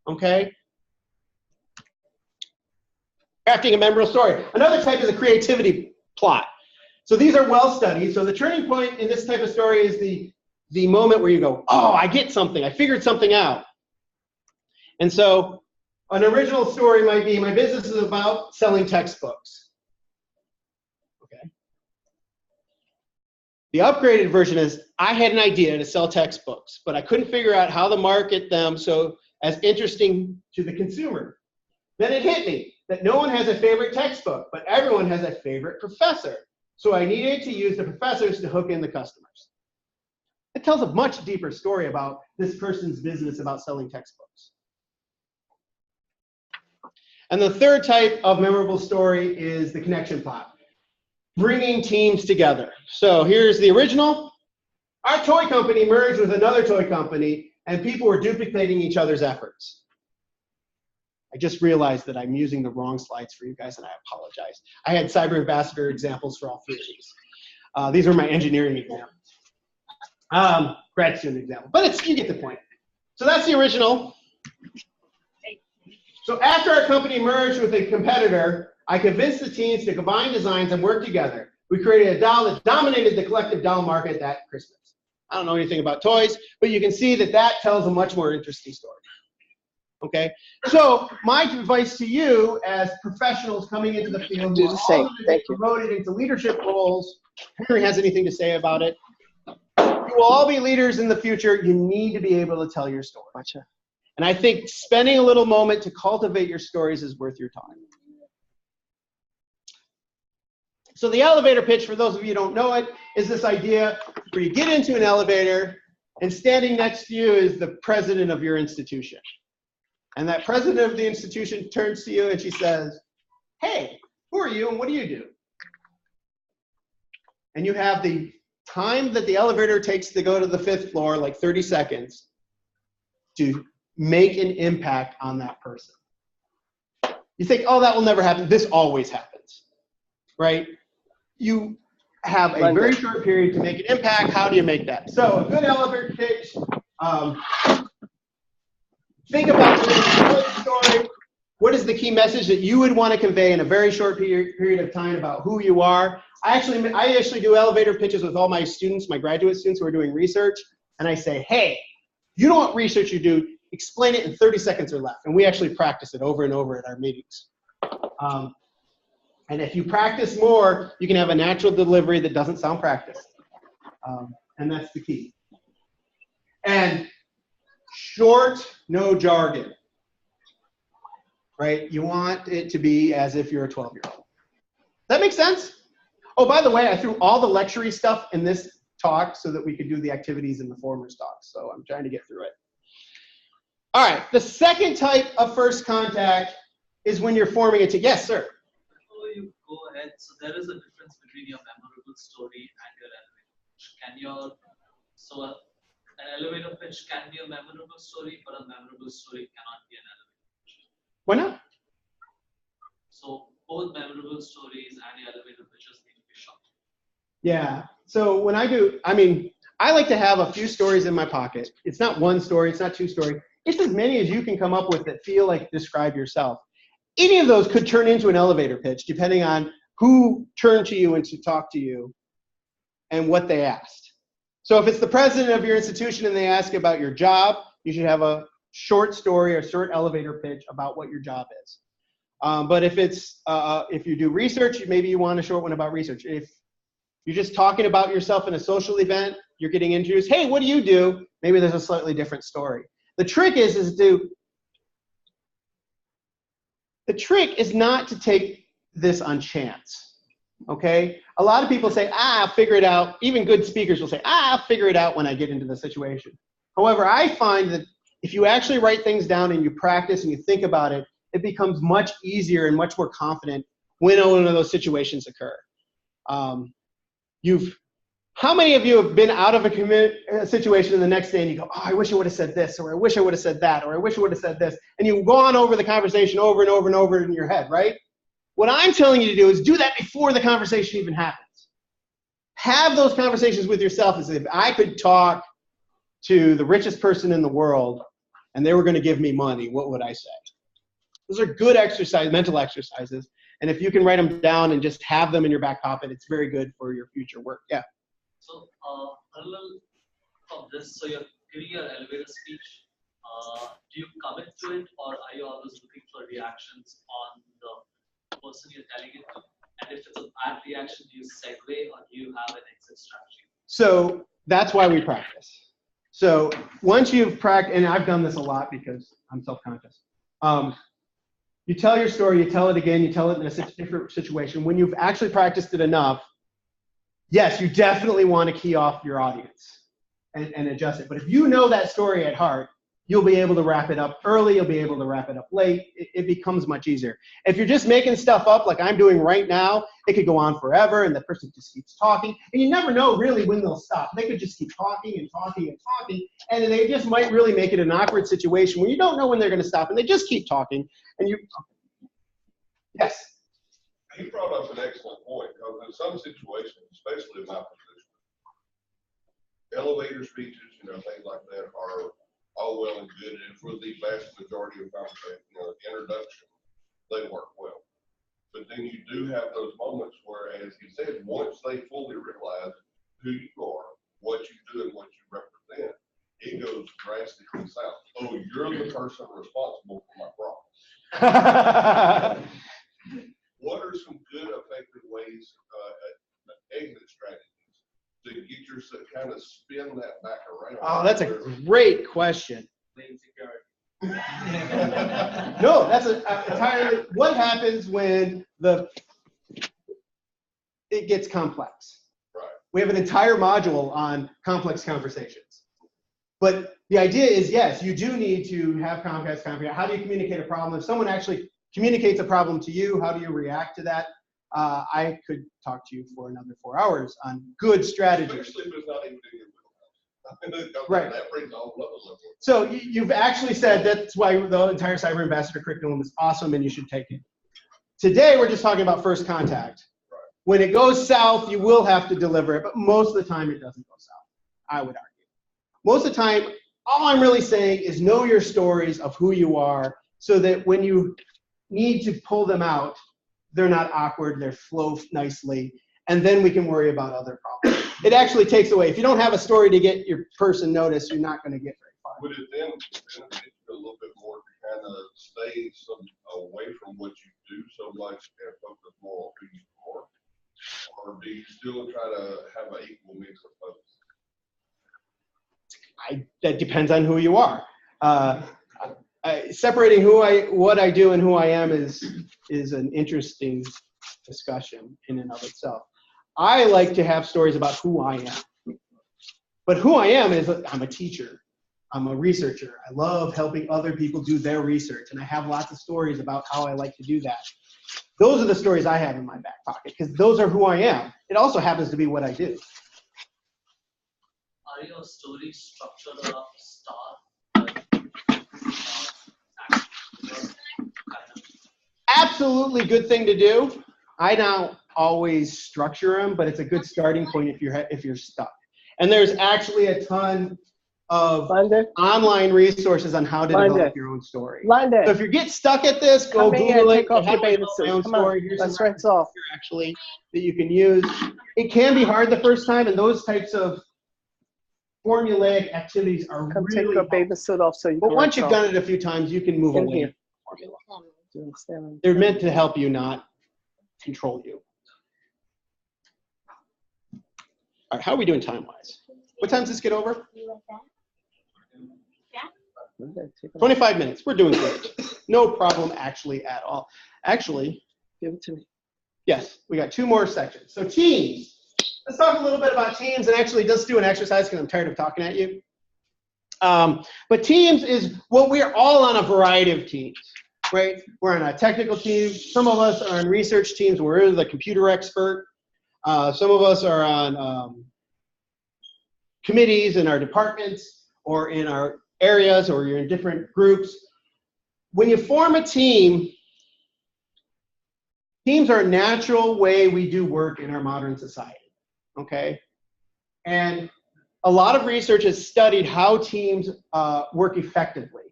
Okay? Crafting a memorable story. Another type is a creativity plot. So these are well studied. So the turning point in this type of story is the moment where you go, oh, I get something. I figured something out. And so an original story might be, my business is about selling textbooks. Okay. The upgraded version is, I had an idea to sell textbooks, but I couldn't figure out how to market them so as interesting to the consumer. Then it hit me that no one has a favorite textbook, but everyone has a favorite professor. So I needed to use the professors to hook in the customers. It tells a much deeper story about this person's business about selling textbooks. And the third type of memorable story is the connection plot, bringing teams together. So here's the original. Our toy company merged with another toy company, and people were duplicating each other's efforts. I just realized that I'm using the wrong slides for you guys, and I apologize. I had cyber ambassador examples for all three of these. These are my engineering examples. Grad student example, but you get the point. So that's the original. So after our company merged with a competitor, I convinced the teams to combine designs and work together. We created a doll that dominated the collective doll market that Christmas. I don't know anything about toys, but you can see that that tells a much more interesting story. Okay, so my advice to you as professionals coming into the field, Do the same. Thank you. promoted into leadership roles. Henry has anything to say about it? You will all be leaders in the future. You need to be able to tell your story. Gotcha. And I think spending a little moment to cultivate your stories is worth your time. So the elevator pitch, for those of you who don't know it, is this idea where you get into an elevator and standing next to you is the president of your institution. And that president of the institution turns to you and she says, hey, who are you and what do you do? And you have the time that the elevator takes to go to the 5th floor, like 30 seconds, to make an impact on that person. You think, oh, that will never happen. This always happens, right? You have a very short period to make an impact. How do you make that? So a good elevator pitch, think about the story. What is the key message that you would want to convey in a very short period of time about who you are? I actually do elevator pitches with all my students, my graduate students who are doing research, and I say, hey, you know what research you do, explain it in 30 seconds or less. And we actually practice it over and over at our meetings. And if you practice more, you can have a natural delivery that doesn't sound practiced. And that's the key. And short, no jargon. Right? You want it to be as if you're a 12-year-old. That makes sense? Oh, by the way, I threw all the lecture-y stuff in this talk so that we could do the activities in the former talks. So I'm trying to get through it. All right, the second type of first contact is when you're forming a team. Yes, sir. Before you go ahead, so there is a difference between your memorable story and your elevator pitch. An elevator pitch can be a memorable story, but a memorable story cannot be an elevator pitch. Why not? So both memorable stories and your elevator pitches need to be short. Yeah. So when I do, I like to have a few stories in my pocket. It's not one story. It's not two stories. It's as many as you can come up with that feel like describe yourself. Any of those could turn into an elevator pitch, depending on who turned to you and to talk to you and what they asked. So if it's the president of your institution and they ask about your job, you should have a short story or short elevator pitch about what your job is. But if it's if you do research, maybe you want a short one about research. If you're just talking about yourself in a social event, you're getting introduced, hey, what do you do? Maybe there's a slightly different story. The trick is not to take this on chance, okay? A lot of people say, I'll figure it out. Even good speakers will say, I'll figure it out when I get into the situation. However, I find that if you actually write things down and you practice and you think about it, it becomes much easier and much more confident when one of those situations occur. How many of you have been out of a situation and the next day and you go, oh, I wish I would have said this, or I wish I would have said that, or I wish I would have said this, and you go on over the conversation over and over and over in your head, right? What I'm telling you to do is do that before the conversation even happens. Have those conversations with yourself as if I could talk to the richest person in the world and they were going to give me money, what would I say? Those are good mental exercises. And if you can write them down and just have them in your back pocket, it's very good for your future work. Yeah. So, parallel from this, so you're giving your elevator speech. Do you commit to it, or are you always looking for reactions on the person you're telling it to? And if it's a bad reaction, do you segue, or do you have an exit strategy? So that's why we practice. So once you've practiced, and I've done this a lot because I'm self-conscious. You tell your story, you tell it again, you tell it in a different situation. When you've actually practiced it enough, yes, you definitely want to key off your audience. and adjust it. But if you know that story at heart, you'll be able to wrap it up early, you'll be able to wrap it up late. It becomes much easier. If you're just making stuff up like I'm doing right now, it could go on forever and the person just keeps talking. And you never know really when they'll stop. They could just keep talking and talking and talking, and they just might really make it an awkward situation when you don't know when they're gonna stop and they just keep talking. And you, yes? He brought up an excellent point, because in some situations, especially in my position, elevator speeches, things like that are all well and good, and for the vast majority of conversation, introduction, they work well. But then you do have those moments where, as he said, once they fully realize who you are, what you do, and what you represent, it goes drastically south. Oh, you're the person responsible for my problems. What are some good, effective ways, exit strategies to get yourself kind of spin that back around? Oh, that's a great question. No, that's entirely, what happens when it gets complex? Right. We have an entire module on complex conversations. But the idea is, yes, you do need to have complex conversations. How do you communicate a problem? If someone actually communicates a problem to you, how do you react to that? I could talk to you for another 4 hours on good strategies. Especially if it's not even in your wheelhouse. Right. That brings a whole other level. So you've actually said that's why the entire Cyber Ambassador curriculum is awesome and you should take it. Today, we're just talking about first contact. Right. When it goes south, you will have to deliver it, but most of the time it doesn't go south, I would argue. Most of the time, all I'm really saying is know your stories of who you are so that when you need to pull them out, they're not awkward, they flow nicely, and then we can worry about other problems. It actually takes away, if you don't have a story to get your person noticed, you're not going to get very far. Would it then benefit you a little bit more to kind of stay away from what you do so much and focus more on who you are? Or do you still try to have an equal mix of both? That depends on who you are. Separating what I do and who I am is an interesting discussion in and of itself. I like to have stories about who I am. But who I am is I'm a teacher. I'm a researcher. I love helping other people do their research, and I have lots of stories about how I like to do that. Those are the stories I have in my back pocket because those are who I am. It also happens to be what I do. Are your stories structured around star? Absolutely good thing to do. I don't always structure them, but it's a good starting point if you're stuck. And there's actually a ton of online resources on how to develop your own story. So if you get stuck at this, go Google it. How do I develop my own story? Here's some references here actually that you can use. It can be hard the first time, and those types of formulaic activities are really helpful. But once you've done it a few times, you can move away from formula. They're meant to help you, not control you. All right, how are we doing time-wise? What time does this get over? 25 minutes. We're doing great. No problem actually at all. Actually, give it to me. Yes, we got 2 more sections. So teams. Let's talk a little bit about teams, and actually just do an exercise because I'm tired of talking at you. But teams is, well, we're all on a variety of teams, right? We're on a technical team. Some of us are on research teams. We're the computer expert. Some of us are on committees in our departments or in our areas, or you're in different groups. When you form a team, teams are a natural way we do work in our modern society, okay? And a lot of research has studied how teams work effectively.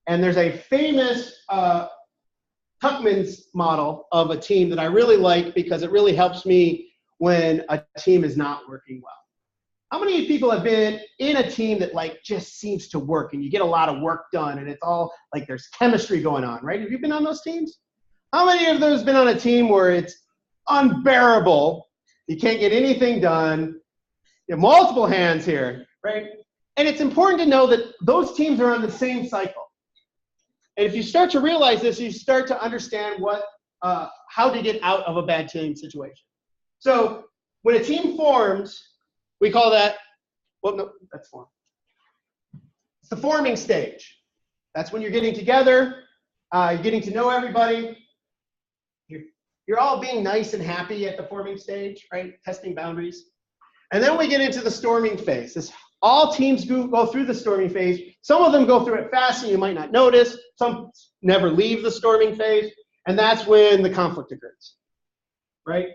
And there's a famous Tuckman's model of a team that I really like because it really helps me when a team is not working well. How many people have been in a team that like just seems to work and you get a lot of work done and it's all like there's chemistry going on, right? Have you been on those teams? How many of those been on a team where it's unbearable, you can't get anything done? You have multiple hands here, right? And it's important to know that those teams are on the same cycle. And if you start to realize this, you start to understand how to get out of a bad team situation. So when a team forms, we call that Well, no, that's form. It's the forming stage. That's when you're getting together, you're getting to know everybody. You're all being nice and happy at the forming stage, right? Testing boundaries. And then we get into the storming phase. All teams go through the storming phase. Some of them go through it fast and you might not notice. Some never leave the storming phase. And that's when the conflict occurs, right?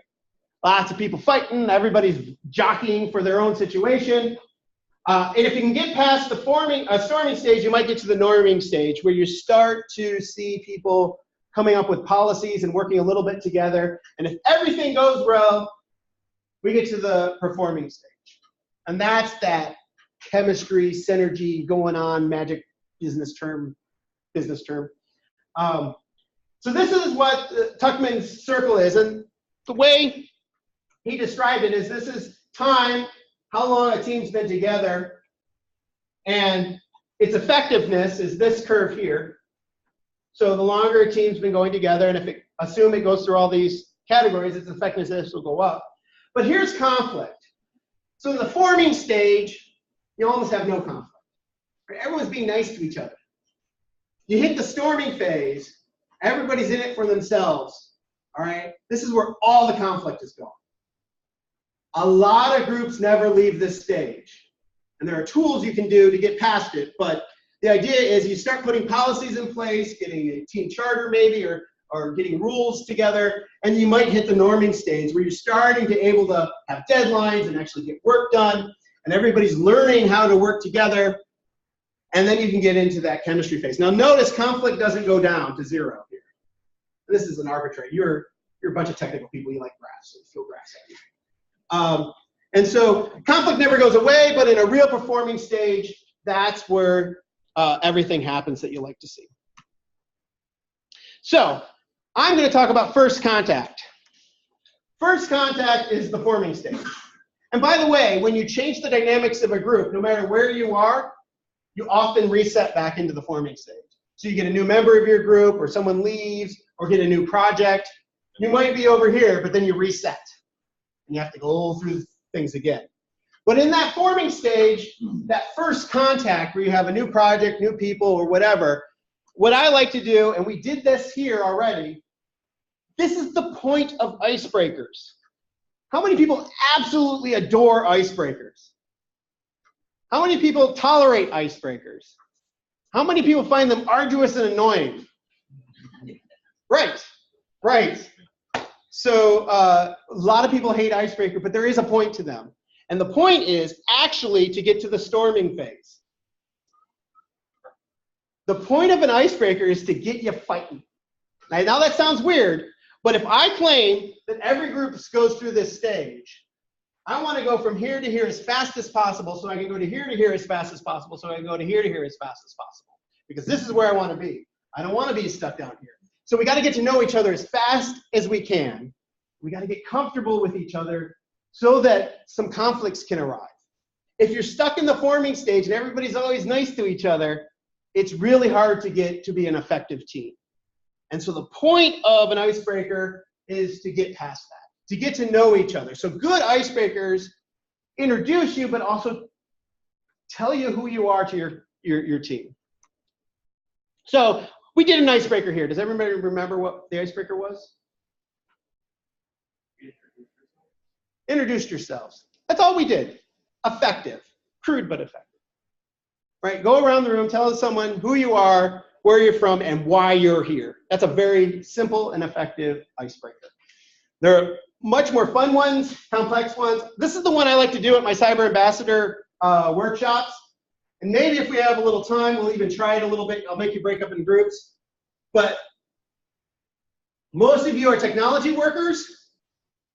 Lots of people fighting. Everybody's jockeying for their own situation. And if you can get past the storming stage, you might get to the norming stage where you start to see people coming up with policies and working a little bit together. And if everything goes well, we get to the performing stage. And that's that chemistry, synergy going on, magic business term. So this is what Tuckman's circle is. And the way he described it is this is time, how long a team's been together, and its effectiveness is this curve here. So the longer a team's been going together, and if it assume it goes through all these categories, its effectiveness will go up. But here's conflict. So in the forming stage, you almost have no conflict. Right? Everyone's being nice to each other. You hit the storming phase, everybody's in it for themselves. All right? This is where all the conflict is going. A lot of groups never leave this stage. And there are tools you can do to get past it, but the idea is you start putting policies in place, getting a team charter maybe, or getting rules together, and you might hit the norming stage where you're starting to able to have deadlines and actually get work done, and everybody's learning how to work together, and then you can get into that chemistry phase. Now notice conflict doesn't go down to 0 here. This is an arbitrary. You're a bunch of technical people, you like graphs, so throw graphs at you. And so conflict never goes away, but in a real performing stage, that's where everything happens that you like to see. So I'm going to talk about first contact. First contact is the forming stage. And by the way, when you change the dynamics of a group, no matter where you are, you often reset back into the forming stage. So you get a new member of your group, or someone leaves, or get a new project. You might be over here, but then you reset. And you have to go through things again. But in that forming stage, that first contact where you have a new project, new people, or whatever, what I like to do, and we did this here already, this is the point of icebreakers. How many people absolutely adore icebreakers? How many people tolerate icebreakers? How many people find them arduous and annoying? Right, right. So a lot of people hate icebreaker, but there is a point to them. And the point is actually to get to the storming phase. The point of an icebreaker is to get you fighting. Now that sounds weird, but if I claim that every group goes through this stage, I want to go from here to here as fast as possible so I can go to here as fast as possible so I can go to here as fast as possible. Because this is where I want to be. I don't want to be stuck down here. So we got to get to know each other as fast as we can. We got to get comfortable with each other so that some conflicts can arise. If you're stuck in the forming stage and everybody's always nice to each other, it's really hard to get to be an effective team. And so the point of an icebreaker is to get past that, to get to know each other. So good icebreakers introduce you, but also tell you who you are to your team. So we did an icebreaker here. Does everybody remember what the icebreaker was? Introduce yourselves. That's all we did. Effective. Crude but effective. Right? Go around the room, tell someone who you are, where you're from, and why you're here. That's a very simple and effective icebreaker. There are much more fun ones, complex ones. This is the one I like to do at my Cyber Ambassador workshops. And maybe if we have a little time, we'll even try it a little bit. I'll make you break up in groups. But most of you are technology workers.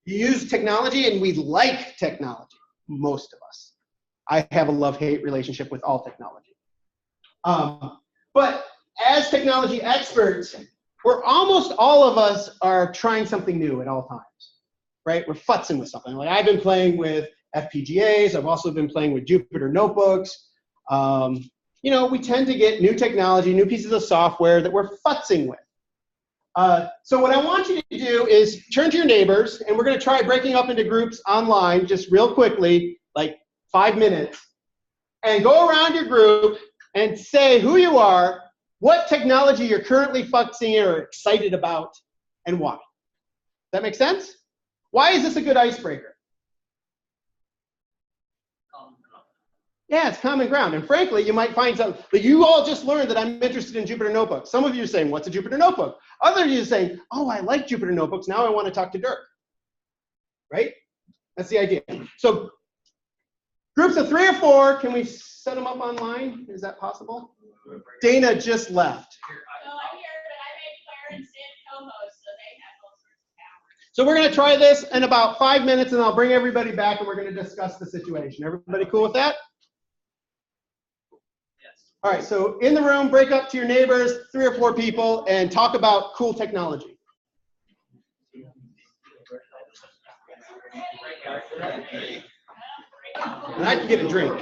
You use technology, and we like technology, most of us. I have a love-hate relationship with all technology. But as technology experts, we're almost all of us are trying something new at all times, right? We're futzing with something. Like I've been playing with FPGAs. I've also been playing with Jupyter notebooks. You know, we tend to get new technology, new pieces of software that we're futzing with. So what I want you to do is turn to your neighbors, and we're going to try breaking up into groups online just real quickly, like 5 minutes, and go around your group and say who you are, what technology you're currently focusing or excited about, and why. That make sense? Why is this a good icebreaker? Yeah, it's common ground. And frankly, you might find something. But you all just learned that I'm interested in Jupyter Notebooks. Some of you are saying, what's a Jupyter Notebook? Others of you are saying, oh, I like Jupyter Notebooks. Now I want to talk to Dirk. Right? That's the idea. So groups of 3 or 4, can we set them up online? Is that possible? Dana just left. So I'm here, but I made Claire and Sid co-hosts, so they have all sorts of powers. So we're going to try this in about 5 minutes, and I'll bring everybody back, and we're going to discuss the situation. Everybody cool with that? All right, so in the room, break up to your neighbors, 3 or 4 people, and talk about cool technology. And I can get a drink.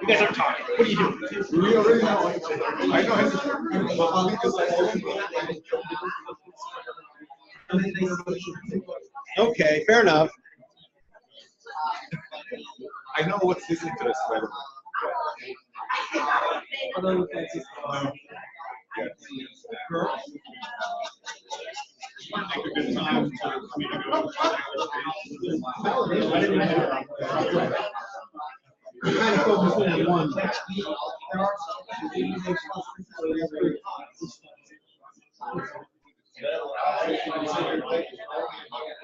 You guys aren't talking. What are you doing? Okay, fair enough. I know what's his interest, by the way. We're kind of focusing on one.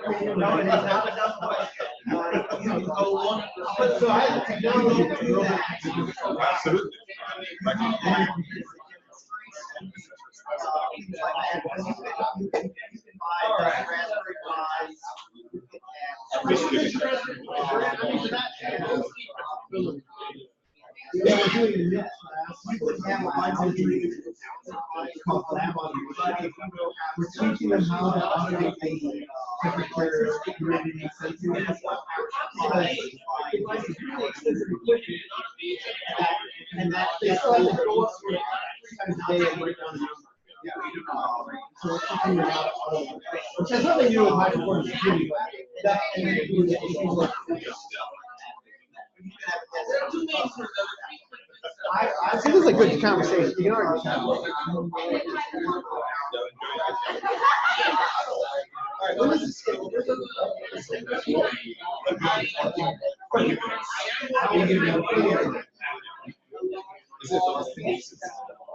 No, it's not a dumb question. So I have technology to do that. Absolutely. Yeah, we're doing the next class. We would have a library called Lab on the Site. We're teaching them how to automate the temperature, humidity sensing. And that they still have to go up 3 times a day and write down the number. So we're teaching them how to automate, which has nothing to do with high performance computing, but that and it means that people are. This is a good conversation. You can already tell. All right, what is this?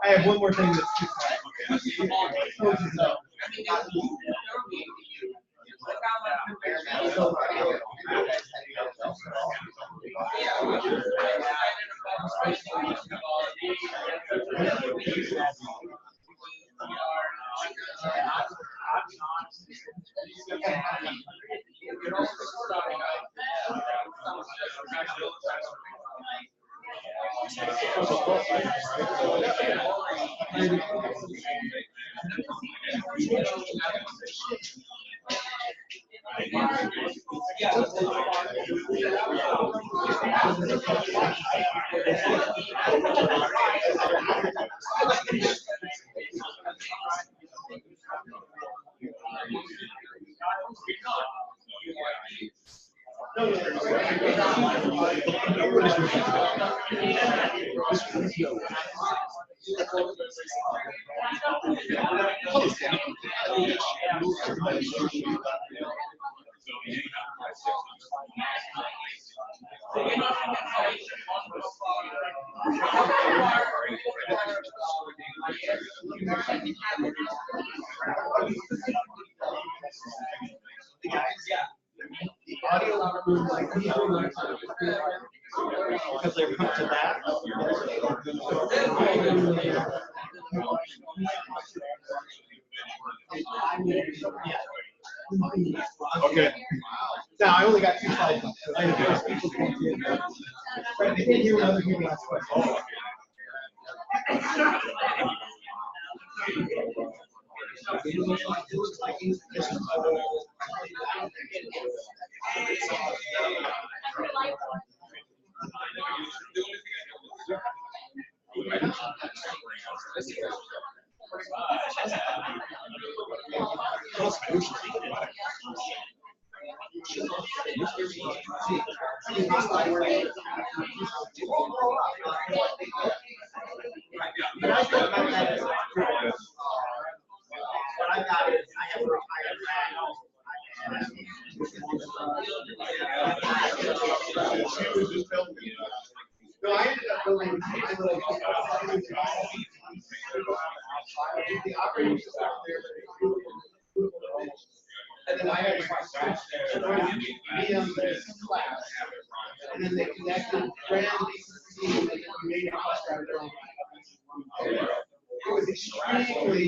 I have one more thing that's too because they're come to that. Okay. Now I only got 2 slides left. So I have people can't see it. Right, I can't hear what other people ask questions. What I got is I have a retired So I ended up building the operating system there. And then I had my switch VM class. And then they connected, ran VCC, and then we made a cluster out of their own. It was extremely,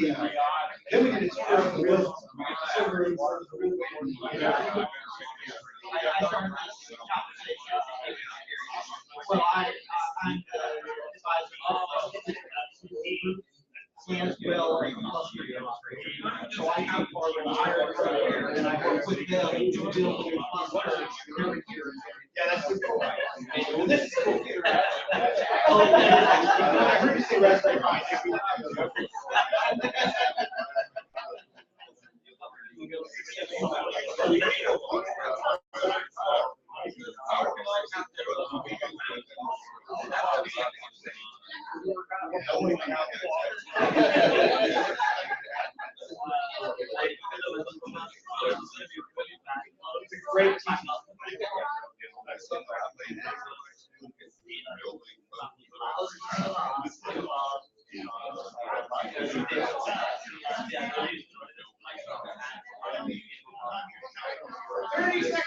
then we did a tour of the real server and the real way. Well, I'm Sandsville, so I come forward and hire and I work with them to build a cluster every year. Yeah, that's super cool. And this is cool too, right? I heard you say Raspberry Pi. It's a great team. 30 seconds.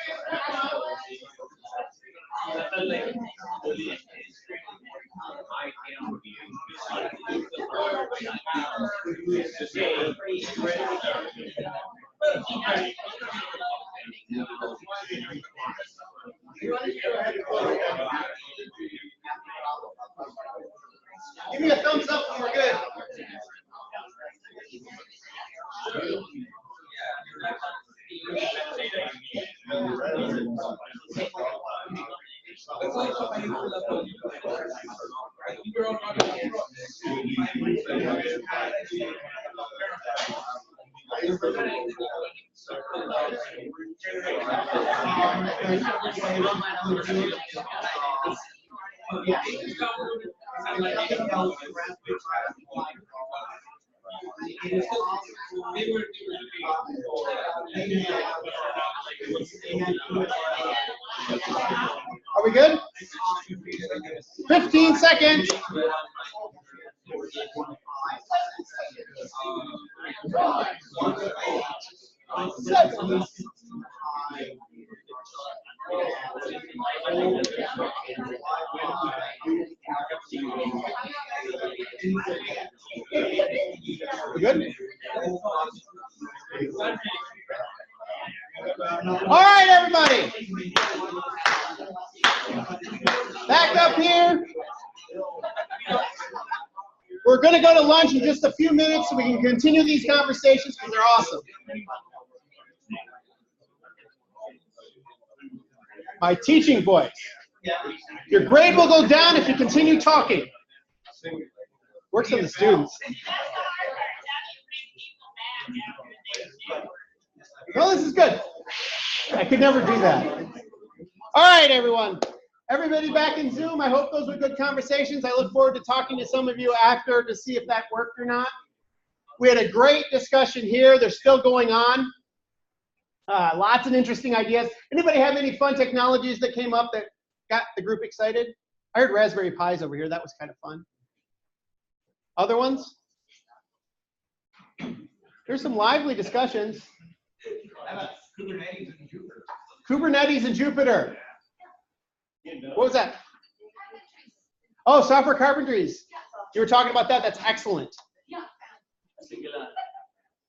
Give me a thumbs up when we're good. Are we good? 15 seconds. We good? All right, everybody. Back up here. We're going to go to lunch in just a few minutes so we can continue these conversations because they're awesome. My teaching voice. Your grade will go down if you continue talking. Works on the students. Well, this is good. I could never do that. All right, everyone. Everybody back in Zoom. I hope those were good conversations. I look forward to talking to some of you after to see if that worked or not. We had a great discussion here. They're still going on. Lots of interesting ideas. Anybody have any fun technologies that came up that got the group excited? I heard Raspberry Pis over here. That was kind of fun. Other ones? There's some lively discussions. How about Kubernetes and Jupyter? Kubernetes and Jupyter. What was that? Oh, software carpentries. You were talking about that. That's excellent.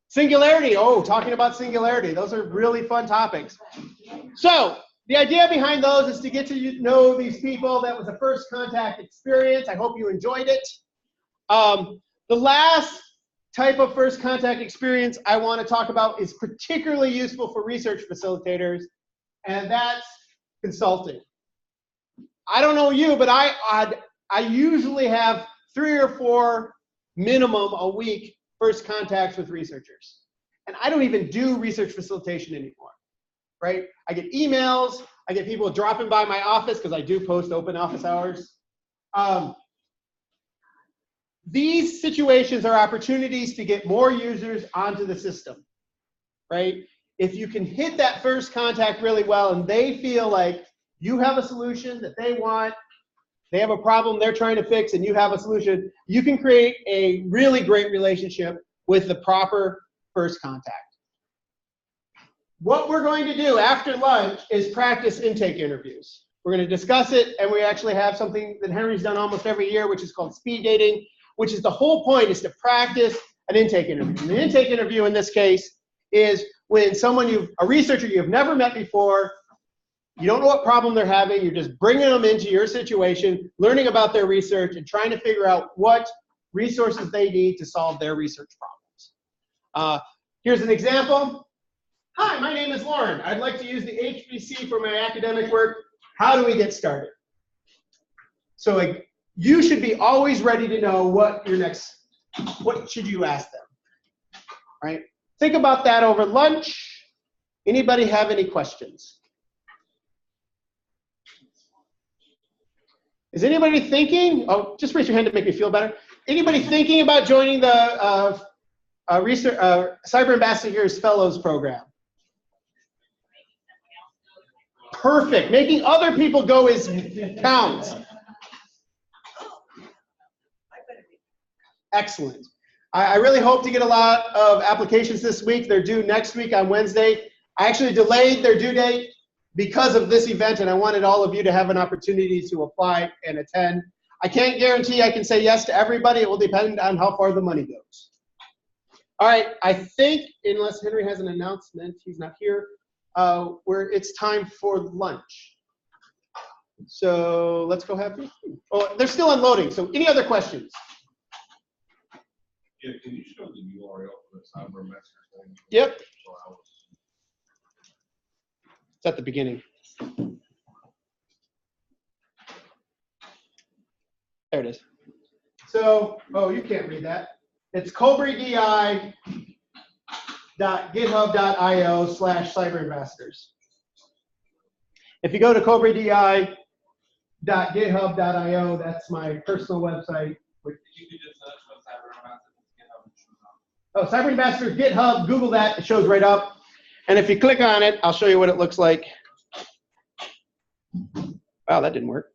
Singularity. Oh, talking about singularity. Those are really fun topics. So the idea behind those is to get to know these people. That was a first contact experience. I hope you enjoyed it. The last type of first contact experience I want to talk about is particularly useful for research facilitators, and that's consulting. I don't know you, but I usually have 3 or 4 minimum a week first contacts with researchers. And I don't even do research facilitation anymore, right? I get emails, I get people dropping by my office because I do post open office hours. These situations are opportunities to get more users onto the system, right? If you can hit that first contact really well and they feel like you have a solution that they want, they have a problem they're trying to fix, and you have a solution, you can create a really great relationship with the proper first contact. What we're going to do after lunch is practice intake interviews. We're going to discuss it, and we actually have something that Henry's done almost every year, which is called speed dating, which is the whole point is to practice an intake interview. And the intake interview in this case is when a researcher you've never met before, you don't know what problem they're having, you're just bringing them into your situation, learning about their research, and trying to figure out what resources they need to solve their research problems. Here's an example. Hi, my name is Lauren. I'd like to use the HPC for my academic work. How do we get started? So you should be always ready to know what should you ask them, right? Think about that over lunch. Anybody have any questions? Is anybody thinking, oh, just raise your hand to make me feel better. Anybody thinking about joining the Cyber Ambassadors Fellows program? Perfect. Making other people go counts. Excellent. I really hope to get a lot of applications this week. They're due next week on Wednesday. I actually delayed their due date because of this event, and I wanted all of you to have an opportunity to apply and attend. I can't guarantee I can say yes to everybody. It will depend on how far the money goes. All right, I think, unless Henry has an announcement, he's not here, it's time for lunch. So let's go have food. Oh, they're still unloading, so any other questions? Yeah, can you show the URL for the cyberambassadors thing? Yep. So I was- It's at the beginning. There it is. So, oh, you can't read that. It's cobradi.github.io/cyberambassadors. If you go to cobradi.github.io, that's my personal website. You could just search for cyberambassadors. Oh, Cyber Ambassadors GitHub, Google that, it shows right up. And if you click on it, I'll show you what it looks like. Wow, that didn't work.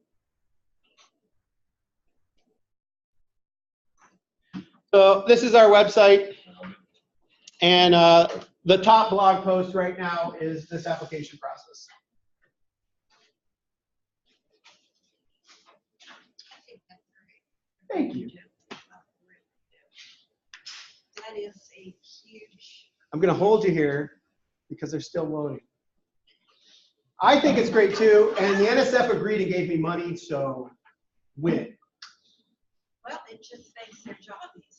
So this is our website. And the top blog post right now is this application process. Thank you. That is a huge. I'm going to hold you here because they're still loading. I think it's great too, and the NSF agreed and gave me money, so win. Well, it just makes their job easier.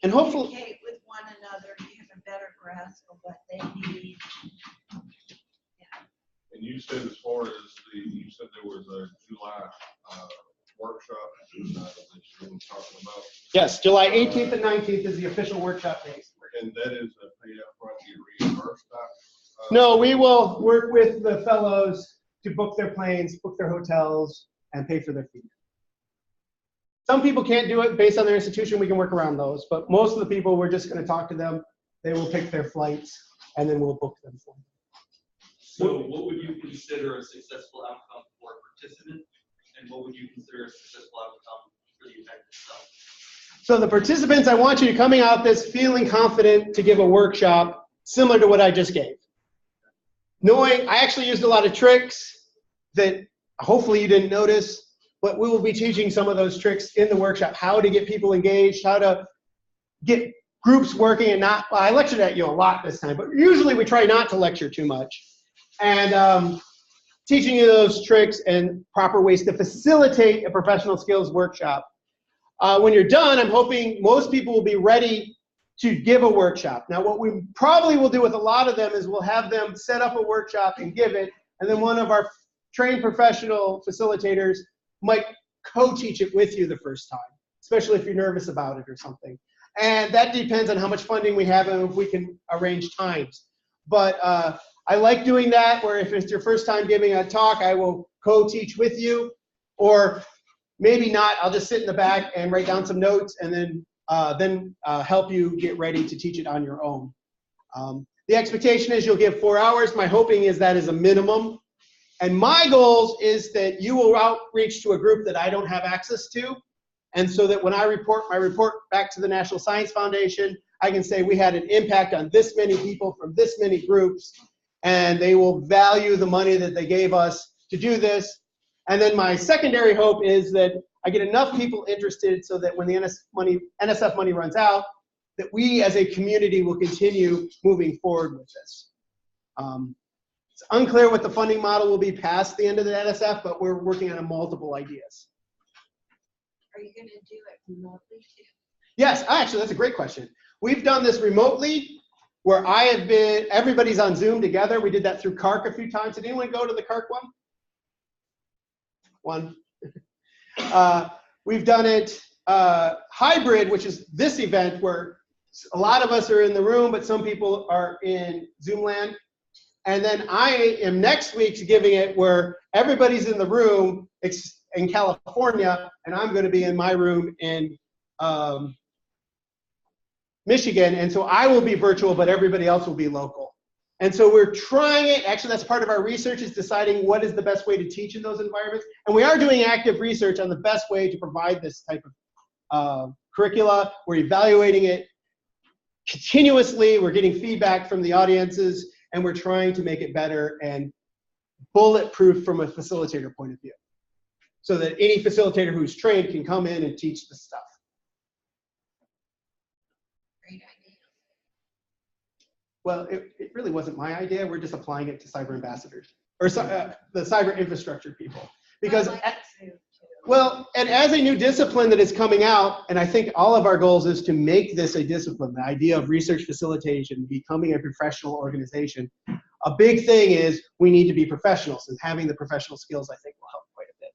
And hopefully, Communicate with one another, you have a better grasp of what they need. And you said as far as you said there was a July workshop that you were talking about. yes, July 18th and 19th is the official workshop days. And that is a pay up front, get reimbursed back? No, we will work with the fellows to book their planes, book their hotels, and pay for their fees. Some people can't do it based on their institution. We can work around those. But most of the people, we're just going to talk to them. They will pick their flights, and then we'll book them for them. So what would you consider a successful outcome for a participant? And what would you consider a successful outcome for the event itself? So the participants, I want you to coming out this feeling confident to give a workshop similar to what I just gave. Knowing, I actually used a lot of tricks that hopefully you didn't notice, but we will be teaching some of those tricks in the workshop, how to get people engaged, how to get groups working and not, well, I lectured at you a lot this time, but usually we try not to lecture too much. And teaching you those tricks and proper ways to facilitate a professional skills workshop. When you're done, I'm hoping most people will be ready to give a workshop. Now, what we probably will do with a lot of them is we'll have them set up a workshop and give it, and then one of our trained professional facilitators might co-teach it with you the first time, especially if you're nervous about it or something. And that depends on how much funding we have and if we can arrange times. But I like doing that, where if it's your first time giving a talk, I will co-teach with you, or maybe not, I'll just sit in the back and write down some notes and then help you get ready to teach it on your own. The expectation is you'll give 4 hours. My hoping is that is a minimum. And my goals is that you will outreach to a group that I don't have access to. And so that when I report my report back to the National Science Foundation, I can say we had an impact on this many people from this many groups, and they will value the money that they gave us to do this. And then my secondary hope is that I get enough people interested so that when the NSF money runs out, that we as a community will continue moving forward with this. It's unclear what the funding model will be past the end of the NSF, but we're working on multiple ideas. Are you going to do it remotely too? Yes, actually, that's a great question. We've done this remotely, where I have been, everybody's on Zoom together. We did that through CARC a few times. Did anyone go to the CARC one? We've done it hybrid, which is this event where a lot of us are in the room, but some people are in Zoom land. And then I am next week's giving it where everybody's in the room in California, and I'm going to be in my room in Michigan. And so I will be virtual, but everybody else will be local. And so we're trying it. Actually, that's part of our research, is deciding what is the best way to teach in those environments. And we are doing active research on the best way to provide this type of curricula. We're evaluating it. continuously, we're getting feedback from the audiences, and we're trying to make it better and bulletproof from a facilitator point of view, so that any facilitator who's trained can come in and teach the stuff. Great idea. Well, it really wasn't my idea. We're just applying it to cyber ambassadors, or the cyber infrastructure people. Because, I like it too. well, and as a new discipline that is coming out, and I think all of our goals is to make this a discipline, the idea of research facilitation, becoming a professional organization. A big thing is we need to be professionals, and having the professional skills, I think, will help quite a bit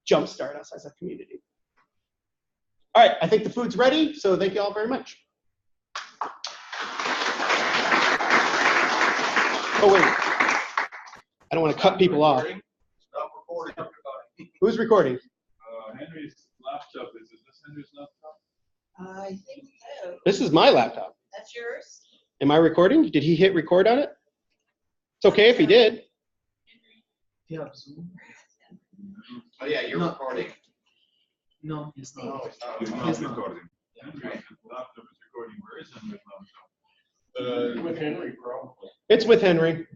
jumpstart us as a community. All right, I think the food's ready, so thank you all very much. Oh, wait. I don't want to cut people off. Stop recording. Who's recording? Henry's laptop, is this Henry's laptop? I think so. This is my laptop. That's yours? Am I recording? Did he hit record on it? It's okay if he did. Yeah, Zoom. Oh, yeah, you're recording. No, it's not. No, it's not. It's It's not not. recording. Henry's laptop is recording. Where is Henry's laptop? With Henry, probably. It's with Henry.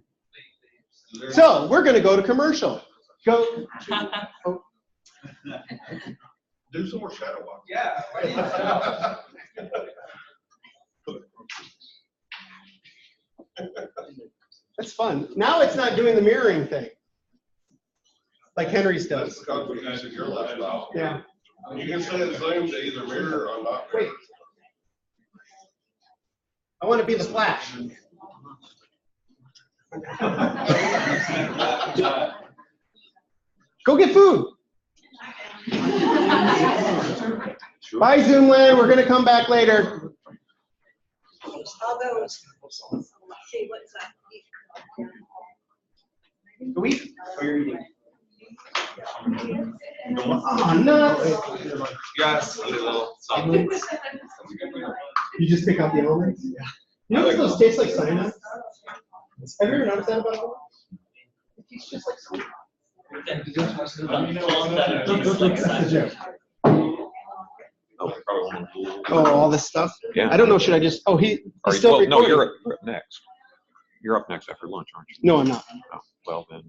So we're going to go to commercial. Go. Oh, Do some more shadow walk. Yeah. that's fun. Now it's not doing the mirroring thing like Henry's That's does. the confidence of your lifestyle. Yeah. You can set Zoom to either mirror or not mirror. Wait. I want to be the Flash. Go get food. Bye, Zoomland. We're going to come back later. I'll go see what's up. Go eat. Or you're eating? Oh, no. Yes, a little something. You just pick out the elements? Yeah. You know what those taste like cyanide? Have you ever noticed that about almonds? It tastes just like cyanide. That's a joke. Oh, all this stuff? Yeah. I don't know, should I just, oh, he's Are you- still well, no, recording. you're up next. You're up next after lunch, aren't you? No, I'm not. Oh, well, then